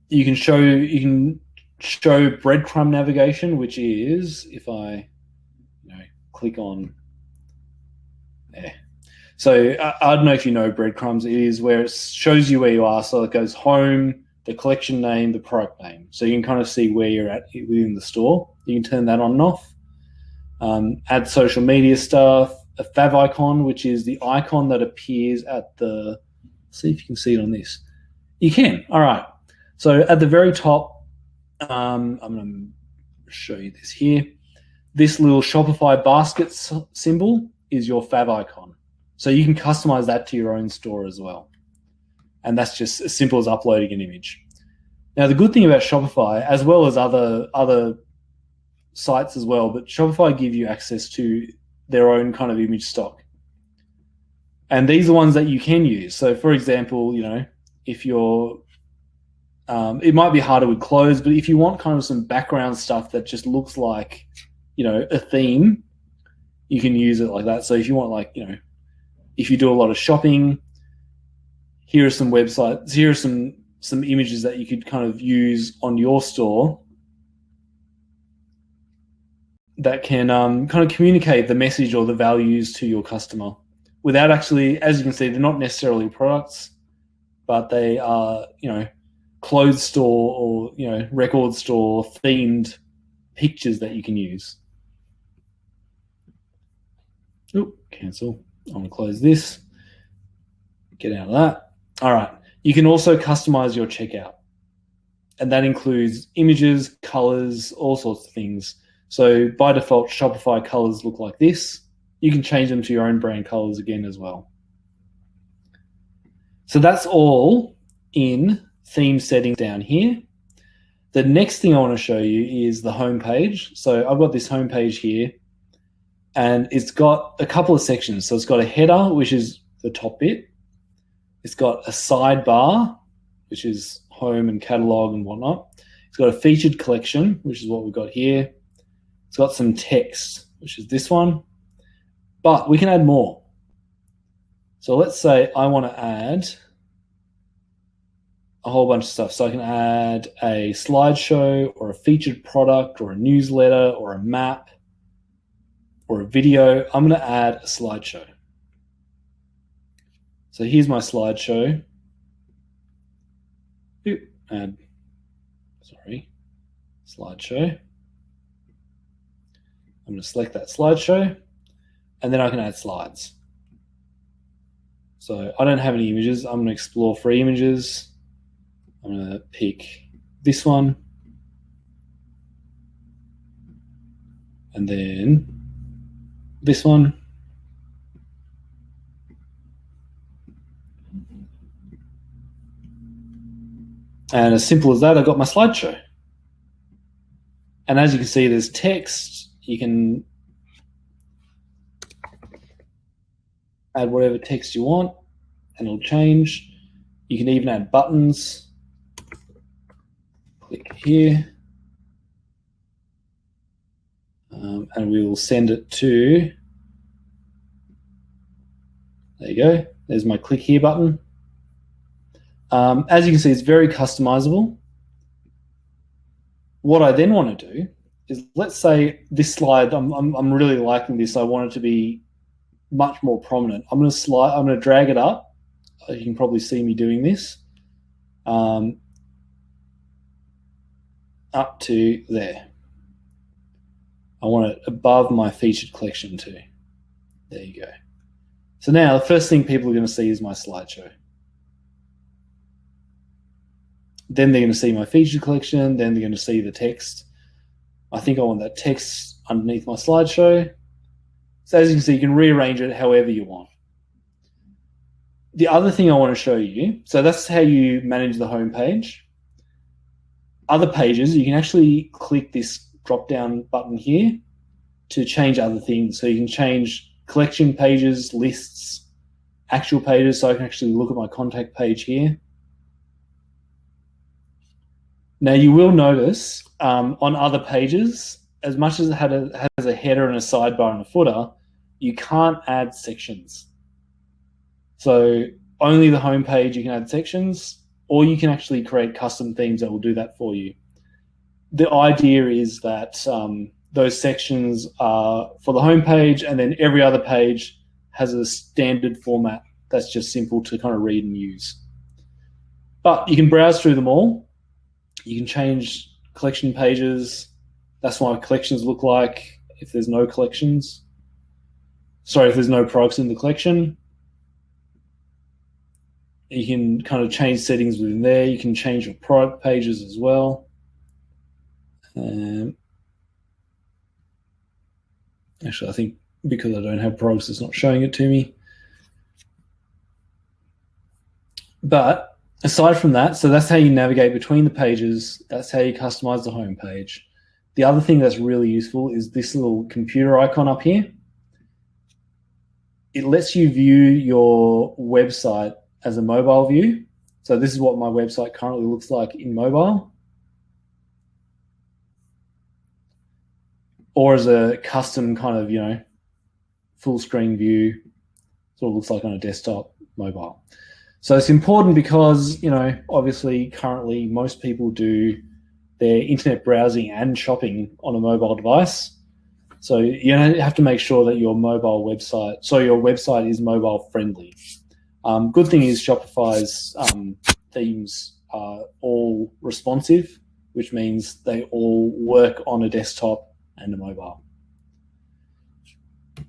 You can show breadcrumb navigation, which is if I click on there. So I don't know if you know breadcrumbs. It is where it shows you where you are. So it goes home, the collection name, the product name. So you can kind of see where you're at within the store. You can turn that on and off. Add social media stuff, a fav icon, which is the icon that appears at the, see if you can see it on this. You can. All right. So at the very top, I'm going to show you this here. This little Shopify basket symbol is your fav icon. So you can customize that to your own store as well. And that's just as simple as uploading an image. Now, the good thing about Shopify, as well as other sites as well, but Shopify give you access to their own kind of image stock. And these are ones that you can use. So for example, if you're, it might be harder with clothes, but if you want kind of some background stuff that just looks like, a theme, you can use it like that. So if you want if you do a lot of shopping, here are some websites, here are some images that you could kind of use on your store that can kind of communicate the message or the values to your customer without actually, as you can see, they're not necessarily products, but they are, clothes store or, record store themed pictures that you can use. Oh, cancel. I'm going to close this. Get out of that. All right. You can also customize your checkout. And that includes images, colors, all sorts of things. So by default, Shopify colors look like this. You can change them to your own brand colors again as well. So that's all in theme settings down here. The next thing I want to show you is the home page. So I've got this home page here, and it's got a couple of sections. So it's got a header, which is the top bit. It's got a sidebar, which is home and catalog and whatnot. It's got a featured collection, which is what we've got here. It's got some text, which is this one. But we can add more. So let's say I want to add a whole bunch of stuff. So I can add a slideshow or a featured product or a newsletter or a map or a video. I'm going to add a slideshow. So here's my slideshow. Slideshow. I'm going to select that slideshow, and then I can add slides. So I don't have any images. I'm going to explore free images. I'm going to pick this one, and then this one. And as simple as that, I've got my slideshow. And as you can see, there's text. You can add whatever text you want, and it'll change. You can even add buttons. Click here. And we will send it to, there you go. There's my click here button. As you can see, it's very customizable. What I then want to do is, let's say this slide, I'm really liking this. I want it to be much more prominent. I'm going to drag it up. You can probably see me doing this. Up to there. I want it above my featured collection too. There you go. So now the first thing people are going to see is my slideshow. Then they're going to see my featured collection. Then they're going to see the text. I think I want that text underneath my slideshow. So as you can see, you can rearrange it however you want. The other thing I want to show you, so that's how you manage the home page. Other pages, you can actually click this drop-down button here to change other things. So you can change collection pages, lists, actual pages, so I can actually look at my contact page here. Now you will notice on other pages, as much as it has a header and a sidebar and a footer, you can't add sections. So only the home page you can add sections, or you can actually create custom themes that will do that for you. The idea is that those sections are for the home page, and then every other page has a standard format that's just simple to kind of read and use. But you can browse through them all. You can change collection pages. That's what collections look like if there's no collections. Sorry, if there's no products in the collection. You can kind of change settings within there. You can change your product pages as well. Actually, I think because I don't have products, it's not showing it to me. But aside from that, so that's how you navigate between the pages. That's how you customize the home page. The other thing that's really useful is this little computer icon up here. It lets you view your website as a mobile view. So this is what my website currently looks like in mobile, or as a custom kind of, full screen view. That's what it looks like on a desktop mobile. So it's important because, obviously currently most people do their internet browsing and shopping on a mobile device. So you have to make sure that your website is mobile friendly. Good thing is Shopify's themes are all responsive, which means they all work on a desktop and a mobile.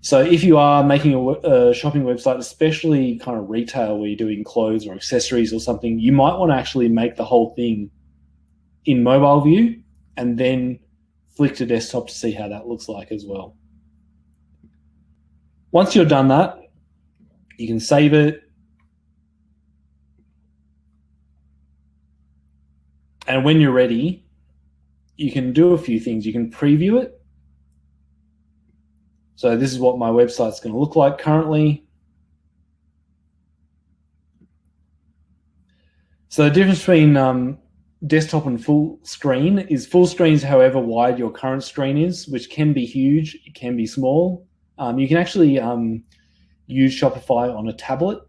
So if you are making a shopping website, especially kind of retail where you're doing clothes or accessories or something, you might want to actually make the whole thing in mobile view and then flick to desktop to see how that looks like as well. Once you're done that, you can save it. And when you're ready, you can do a few things. You can preview it. So this is what my website's going to look like currently. So the difference between desktop and full screen is however wide your current screen is, which can be huge, it can be small. You can actually use Shopify on a tablet.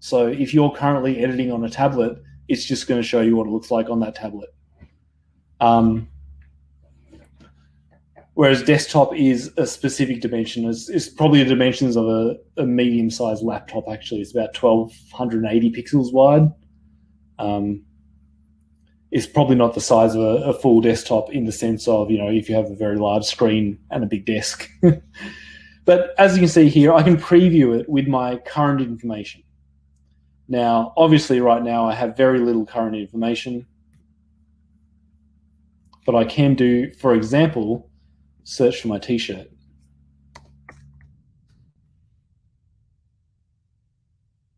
So if you're currently editing on a tablet, it's just going to show you what it looks like on that tablet. Whereas desktop is a specific dimension. It's probably the dimensions of a medium-sized laptop, actually. It's about 1280 pixels wide. It's probably not the size of a full desktop in the sense of, if you have a very large screen and a big desk. But as you can see here, I can preview it with my current information. Now, obviously right now I have very little current information, but I can do, for example, search for my t-shirt.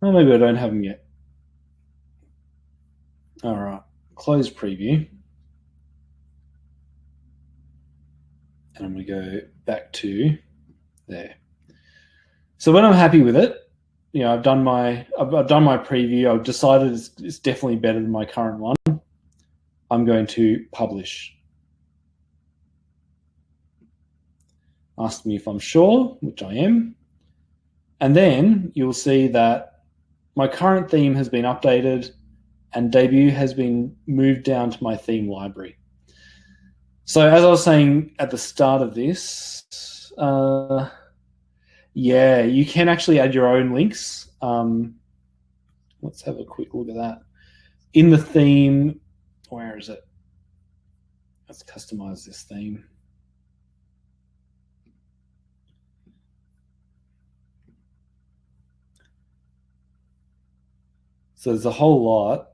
Well, maybe I don't have them yet. All right, close preview. And I'm going to go back to there. So when I'm happy with it, I've done my preview. I've decided it's definitely better than my current one. I'm going to publish. Ask me if I'm sure, which I am. And then you'll see that my current theme has been updated and debut has been moved down to my theme library. So as I was saying at the start of this, you can actually add your own links. Let's have a quick look at that. In the theme, where is it? Let's customize this theme. So there's a whole lot.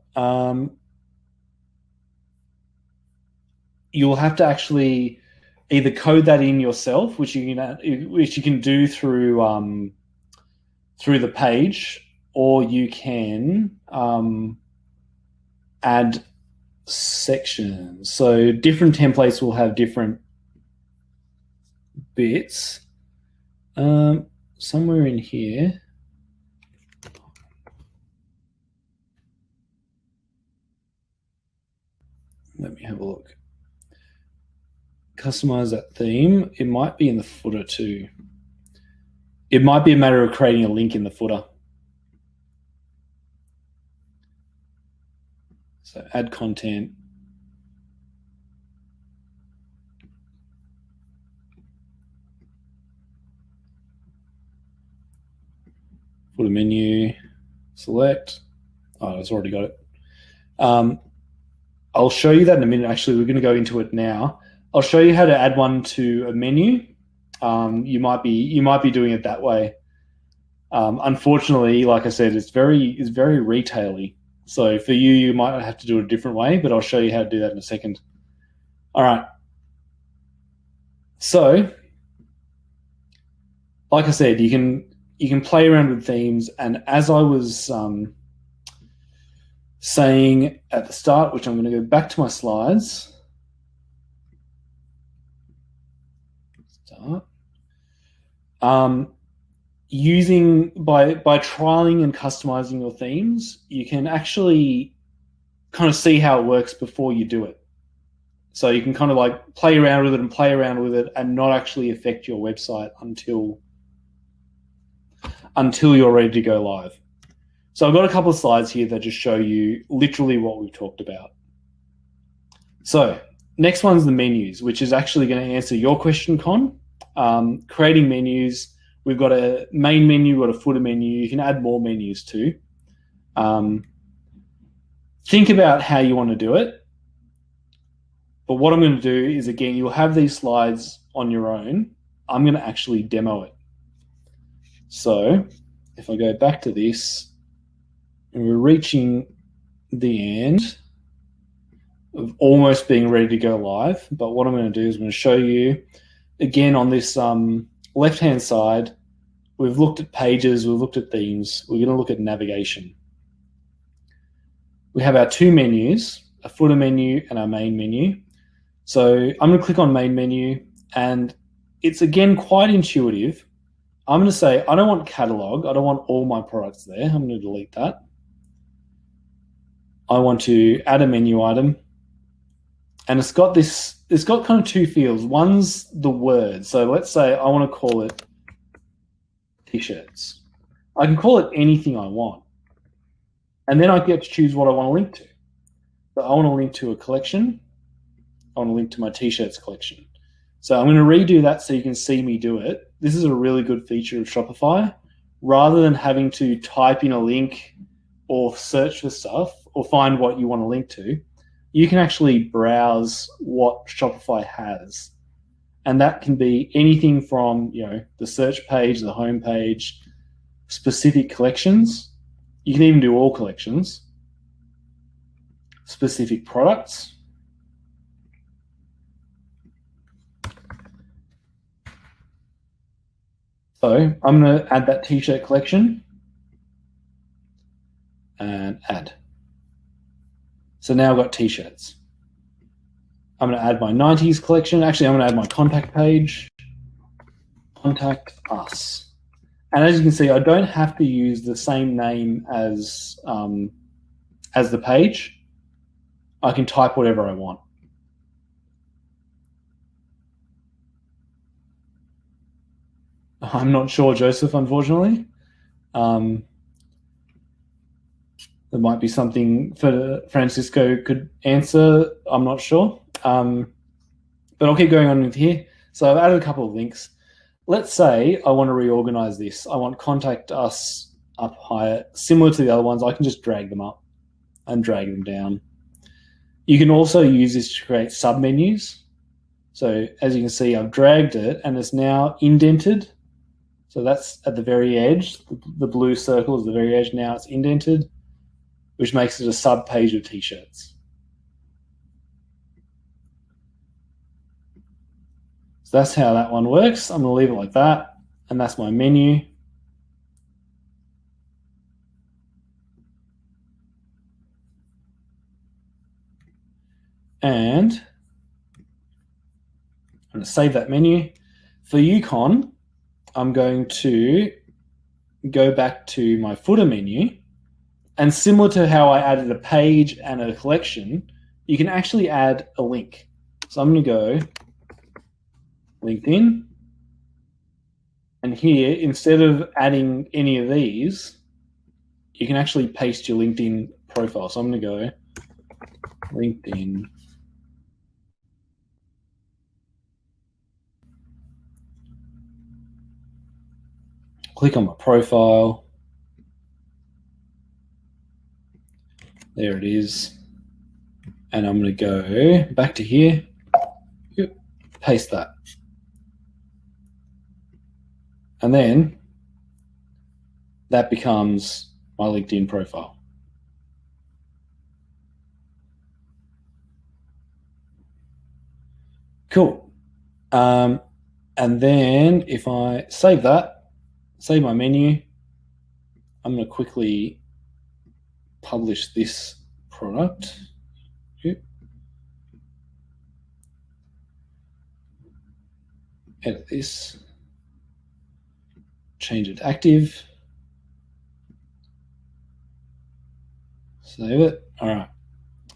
You'll have to actually either code that in yourself, which you can do through the page, or you can add sections. So different templates will have different bits. somewhere in here, let me have a look. Customize that theme. It might be in the footer too. It might be a matter of creating a link in the footer. So add content. Footer menu, select. Oh, it's already got it. I'll show you that in a minute. Actually, we're going to go into it now. I'll show you how to add one to a menu. You might be doing it that way. Unfortunately, like I said, it's very retail-y. So for you, you might have to do it a different way, but I'll show you how to do that in a second. All right. So, like I said, you can play around with themes, and as I was saying at the start, which I'm going to go back to my slides. Start. Using by trialing and customizing your themes, you can actually kind of see how it works before you do it. So you can kind of like play around with it and not actually affect your website until you're ready to go live. So I've got a couple of slides here that just show you literally what we've talked about. So next one's the menus, which is actually going to answer your question, Con. Creating menus. We've got a main menu, we've got a footer menu. You can add more menus too. Think about how you want to do it. But what I'm going to do is, again, you'll have these slides on your own. I'm going to actually demo it. So if I go back to this, and we're reaching the end of almost being ready to go live. But what I'm going to do is I'm going to show you, again, on this left-hand side, we've looked at pages, we've looked at themes. We're going to look at navigation. We have our two menus, a footer menu and our main menu. So I'm going to click on main menu, and it's, again, quite intuitive. I'm going to say, I don't want catalog. I don't want all my products there. I'm going to delete that. I want to add a menu item, and it's got kind of two fields. One's the word. So let's say I want to call it t-shirts. I can call it anything I want, and then I get to choose what I want to link to. So I want to link to a collection. I want to link to my t-shirts collection. So I'm going to redo that so you can see me do it. This is a really good feature of Shopify. Rather than having to type in a link or search for stuff or find what you want to link to, you can actually browse what Shopify has. And that can be anything from, the search page, the home page, specific collections. You can even do all collections, specific products. So I'm going to add that t-shirt collection and add. So now I've got t-shirts. I'm going to add my 90s collection. Actually, I'm going to add my contact page. Contact us. And as you can see, I don't have to use the same name as the page. I can type whatever I want. I'm not sure, Joseph, unfortunately. There might be something for Francisco could answer. I'm not sure. But I'll keep going on with here. So I've added a couple of links. Let's say I want to reorganize this. I want contact us up higher. Similar to the other ones, I can just drag them up and drag them down. You can also use this to create submenus. So as you can see, I've dragged it and it's now indented. So that's at the very edge. The blue circle is the very edge. Now it's indented, which makes it a sub-page of t-shirts. So that's how that one works. I'm going to leave it like that, and that's my menu. And I'm going to save that menu. For Yukon, I'm going to go back to my footer menu, and similar to how I added a page and a collection, you can actually add a link. So I'm going to go LinkedIn, and here, instead of adding any of these, you can actually paste your LinkedIn profile. So I'm going to go LinkedIn. Click on my profile. There it is. And I'm going to go back to here, paste that. And then that becomes my LinkedIn profile. Cool. And then if I save that, save my menu, I'm going to quickly publish this product. Edit this, change it to active, save it. All right.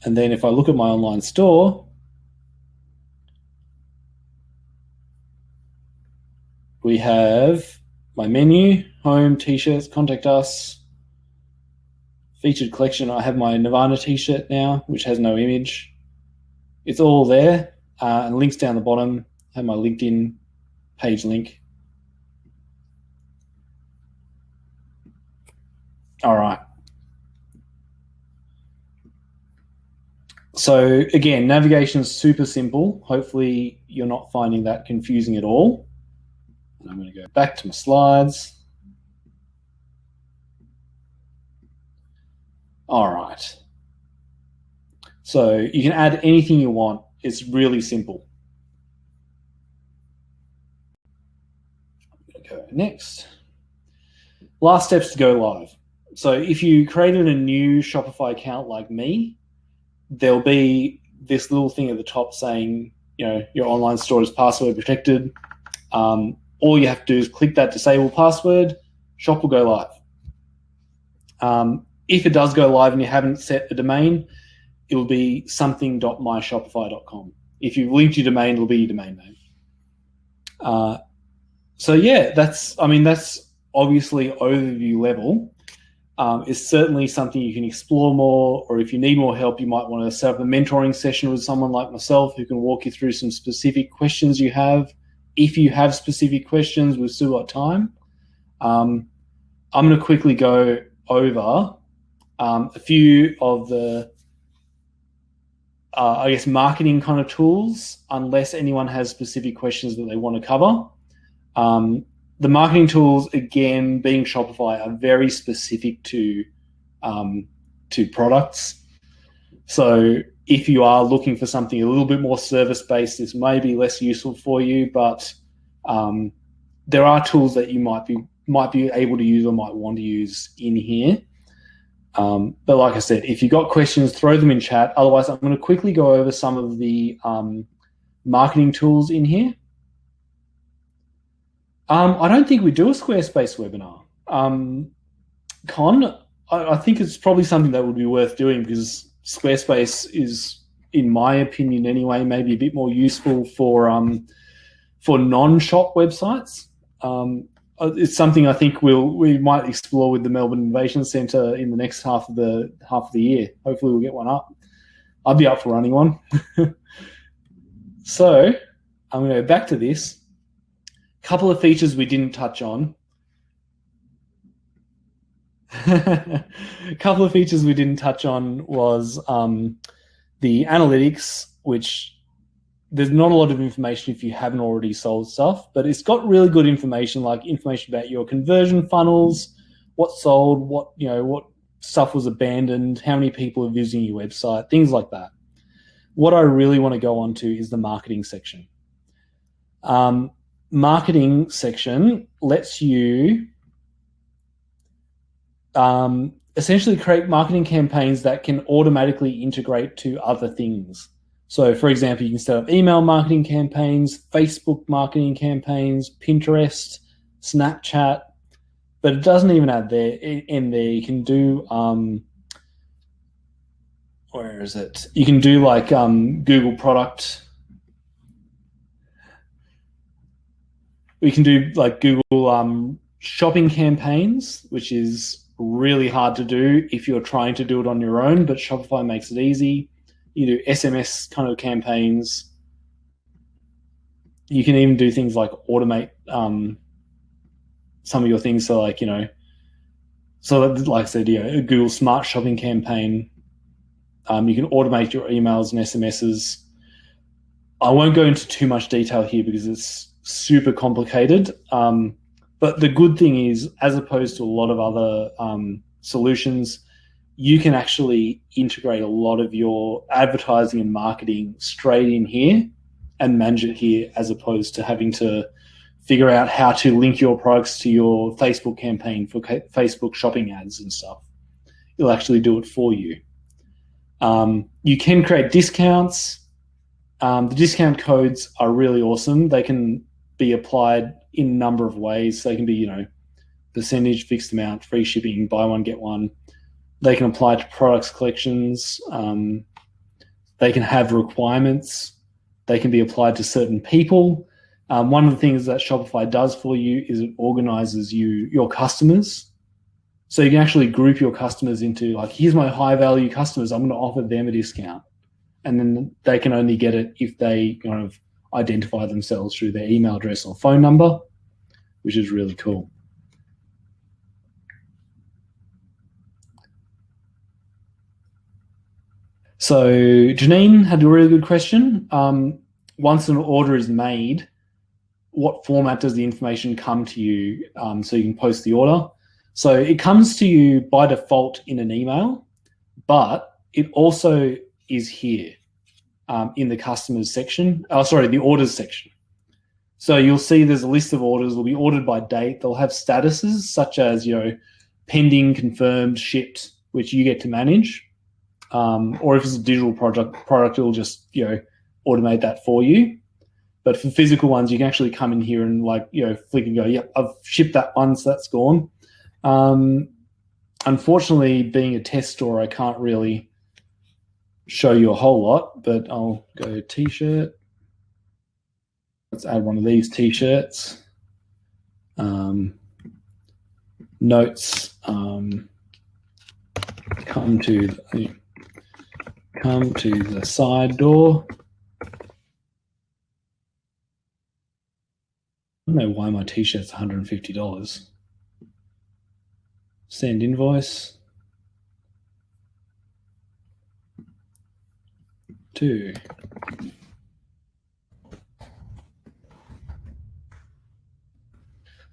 And then if I look at my online store, we have my menu, home, t-shirts, contact us, featured collection. I have my Nirvana t-shirt now, which has no image. It's all there, and links down the bottom. I have my LinkedIn page link. All right. So again, navigation is super simple. Hopefully you're not finding that confusing at all. And I'm going to go back to my slides. All right. So you can add anything you want. It's really simple. I'm going to go next. Last steps to go live. So if you created a new Shopify account like me, there'll be this little thing at the top saying, your online store is password protected. All you have to do is click that disable password, shop will go live. If it does go live and you haven't set a domain, it will be something.myshopify.com. If you've linked your domain, it'll be your domain name. So yeah, that's obviously overview level. It's certainly something you can explore more, or if you need more help, you might want to set up a mentoring session with someone like myself who can walk you through some specific questions you have. If you have specific questions, we've still got time. I'm going to quickly go over a few of the, marketing kind of tools, unless anyone has specific questions that they want to cover. The marketing tools, again, being Shopify, are very specific to products. So if you are looking for something a little bit more service-based, this may be less useful for you, but there are tools that you might be able to use or might want to use in here. But like I said, if you've got questions, throw them in chat. Otherwise, I'm going to quickly go over some of the marketing tools in here. I don't think we do a Squarespace webinar. I think it's probably something that would be worth doing, because Squarespace is, in my opinion anyway, maybe a bit more useful for non-shop websites. It's something I think we might explore with the Melbourne Innovation Centre in the next half of the year. Hopefully we'll get one up. I'd be up for running one. So I'm going to go back to this. Couple of features we didn't touch on. A couple of features we didn't touch on was the analytics, which there's not a lot of information if you haven't already sold stuff, but it's got really good information, like information about your conversion funnels, what sold, what stuff was abandoned, how many people are visiting your website, things like that. What I really want to go on to is the marketing section. Marketing section lets you essentially create marketing campaigns that can automatically integrate to other things. So, for example, you can set up email marketing campaigns, Facebook marketing campaigns, Pinterest, Snapchat, but it doesn't even add there in there. You can do where is it? You can do like Google product. We can do like Google shopping campaigns, which is really hard to do if you're trying to do it on your own, but Shopify makes it easy. You do SMS kind of campaigns. You can even do things like automate some of your things. So like, so like I said, a Google Smart Shopping campaign. You can automate your emails and SMSs. I won't go into too much detail here because it's super complicated. But the good thing is, as opposed to a lot of other solutions, you can actually integrate a lot of your advertising and marketing straight in here and manage it here, as opposed to having to figure out how to link your products to your Facebook campaign for Facebook shopping ads and stuff. It'll actually do it for you. You can create discounts. The discount codes are really awesome. They can be applied in a number of ways. They can be, percentage, fixed amount, free shipping, buy one, get one. They can apply to products collections. They can have requirements. They can be applied to certain people. One of the things that Shopify does for you is it organizes your customers. So you can actually group your customers into like, here's my high value customers. I'm going to offer them a discount. And then they can only get it if they kind of identify themselves through their email address or phone number, which is really cool. So Janine had a really good question. Once an order is made, what format does the information come to you so you can post the order? So it comes to you by default in an email, but it also is here in the customers section. The orders section. So you'll see there's a list of orders. They'll be ordered by date. They'll have statuses such as, pending, confirmed, shipped, which you get to manage. Or if it's a digital product, it'll just, automate that for you. But for physical ones, you can actually come in here and flick and go, yep, I've shipped that one, so that's gone. Unfortunately, being a test store, I can't really show you a whole lot, but I'll go t-shirt. Let's add one of these t-shirts. Notes. Come to the side door. I don't know why my t-shirt's $150. Send invoice. 2.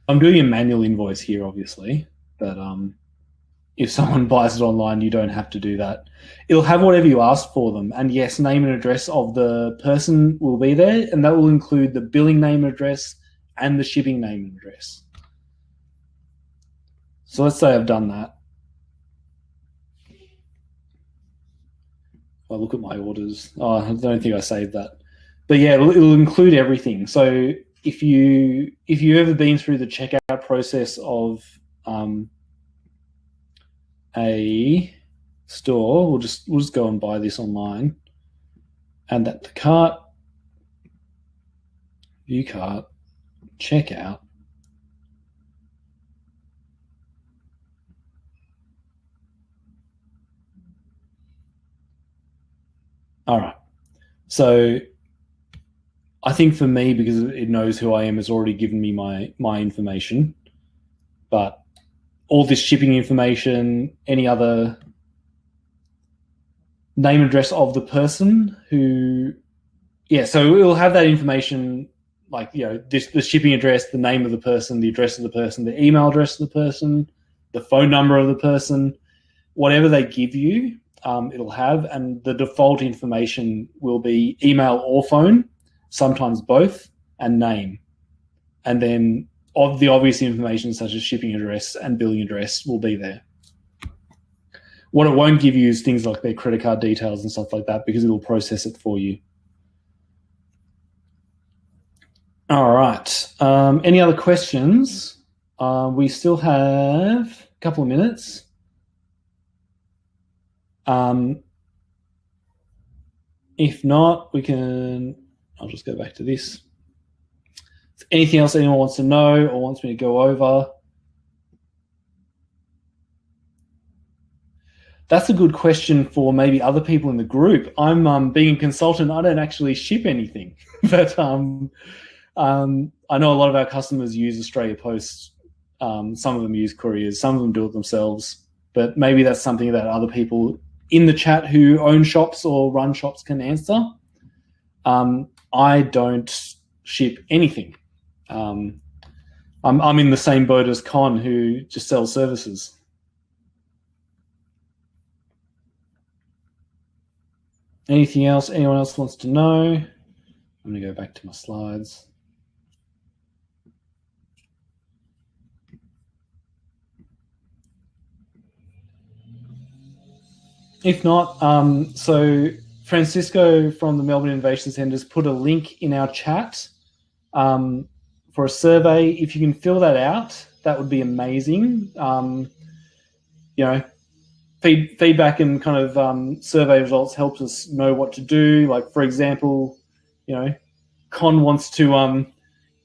I'm doing a manual invoice here, obviously, but if someone buys it online, you don't have to do that. It'll have whatever you ask for them. And yes, name and address of the person will be there, and that will include the billing name and address and the shipping name and address. So let's say I've done that. I'll look at my orders. Oh, I don't think I saved that. But yeah, it'll include everything. So if you've ever been through the checkout process of a store, we'll just go and buy this online. Add that to cart, view cart, checkout. All right. So I think for me, because it knows who I am, it's already given me my information. But all this shipping information, any other name and address of the person who, so it'll have that information, like, the shipping address, the name of the person, the address of the person, the email address of the person, the phone number of the person, whatever they give you, it'll have, and the default information will be email or phone, sometimes both, and name. And then of the obvious information such as shipping address and billing address will be there. What it won't give you is things like their credit card details and stuff like that, because it'll process it for you. All right. Any other questions? We still have a couple of minutes. If not, I'll just go back to this. Anything else anyone wants to know or wants me to go over? That's a good question for maybe other people in the group. I'm being a consultant. I don't actually ship anything, but I know a lot of our customers use Australia Post. Some of them use couriers. Some of them do it themselves. But maybe that's something that other people in the chat who own shops or run shops can answer. I don't ship anything. I'm in the same boat as Con, who just sells services. Anything else anyone else wants to know? I'm going to go back to my slides. If not, so Francisco from the Melbourne Innovation Centre has put a link in our chat for a survey. If you can fill that out, that would be amazing. Feedback and kind of survey results helps us know what to do. Like, for example, Con wants to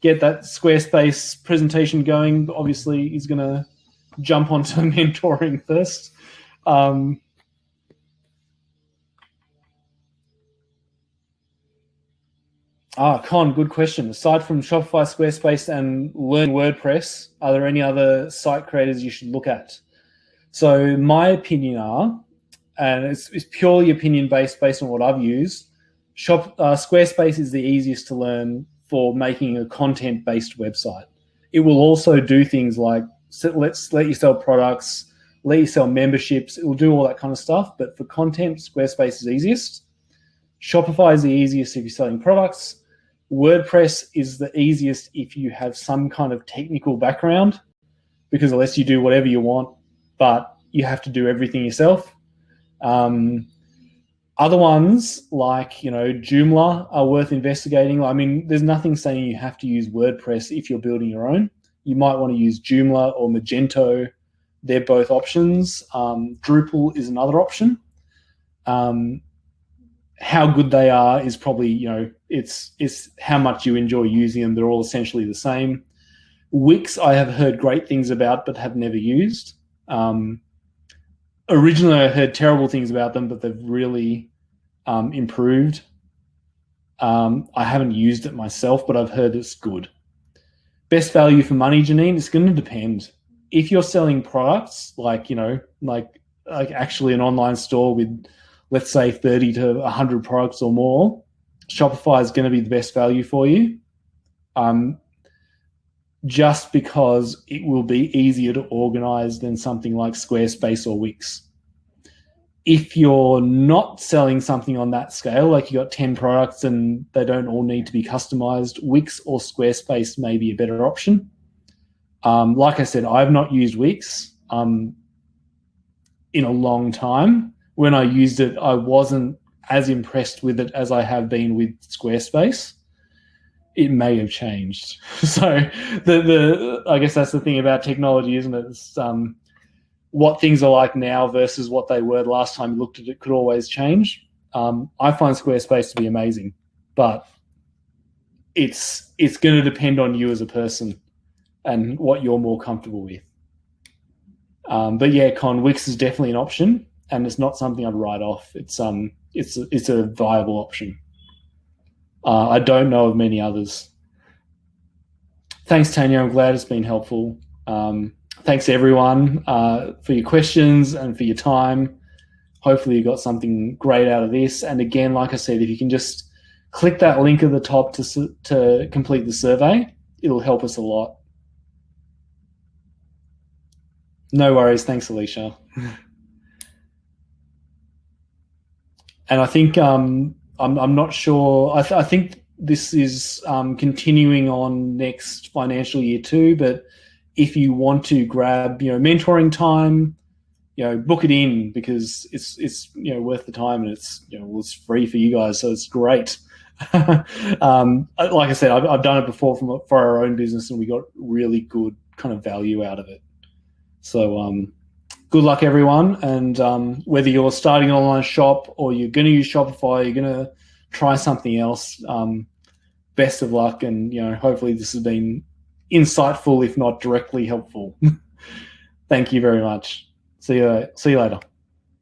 get that Squarespace presentation going. Obviously, he's going to jump onto mentoring first. Con, good question. Aside from Shopify, Squarespace, and Learn WordPress, are there any other site creators you should look at? So my opinion and it's purely opinion based on what I've used, Squarespace is the easiest to learn for making a content-based website. It will also do things like let you sell products, let you sell memberships. It will do all that kind of stuff. But for content, Squarespace is easiest. Shopify is the easiest if you're selling products. WordPress is the easiest if you have some kind of technical background, because it lets you do whatever you want, but you have to do everything yourself. Other ones like, Joomla are worth investigating. I mean, there's nothing saying you have to use WordPress if you're building your own. You might want to use Joomla or Magento. They're both options. Drupal is another option. How good they are is probably, it's how much you enjoy using them. They're all essentially the same. Wix I have heard great things about but have never used. Originally I heard terrible things about them, but they've really improved. I haven't used it myself, but I've heard it's good. Best value for money, Janine, it's going to depend. If you're selling products like actually an online store with, let's say, 30 to 100 products or more, Shopify is going to be the best value for you. Just because it will be easier to organize than something like Squarespace or Wix. If you're not selling something on that scale, like you got 10 products and they don't all need to be customized, Wix or Squarespace may be a better option. Like I said, I've not used Wix in a long time. When I used it, I wasn't as impressed with it as I have been with Squarespace. It may have changed. So I guess that's the thing about technology, isn't it? It's, what things are like now versus what they were the last time you looked at it could always change. I find Squarespace to be amazing, but it's going to depend on you as a person and what you're more comfortable with. But yeah, Wix is definitely an option, and it's not something I'd write off. It's a viable option. I don't know of many others. Thanks, Tanya. I'm glad it's been helpful. Thanks, everyone, for your questions and for your time. Hopefully you got something great out of this. And again, like I said, if you can just click that link at the top to complete the survey, it'll help us a lot. No worries. Thanks, Alicia. And I think I'm not sure. I think this is continuing on next financial year too. But if you want to grab mentoring time, book it in, because it's worth the time, and it's free for you guys, so it's great. Like I said, I've done it before for our own business, and we got really good kind of value out of it. So good luck, everyone. And whether you're starting an online shop or you're going to use Shopify, you're going to try something else, best of luck. And, hopefully this has been insightful, if not directly helpful. Thank you very much. See you later.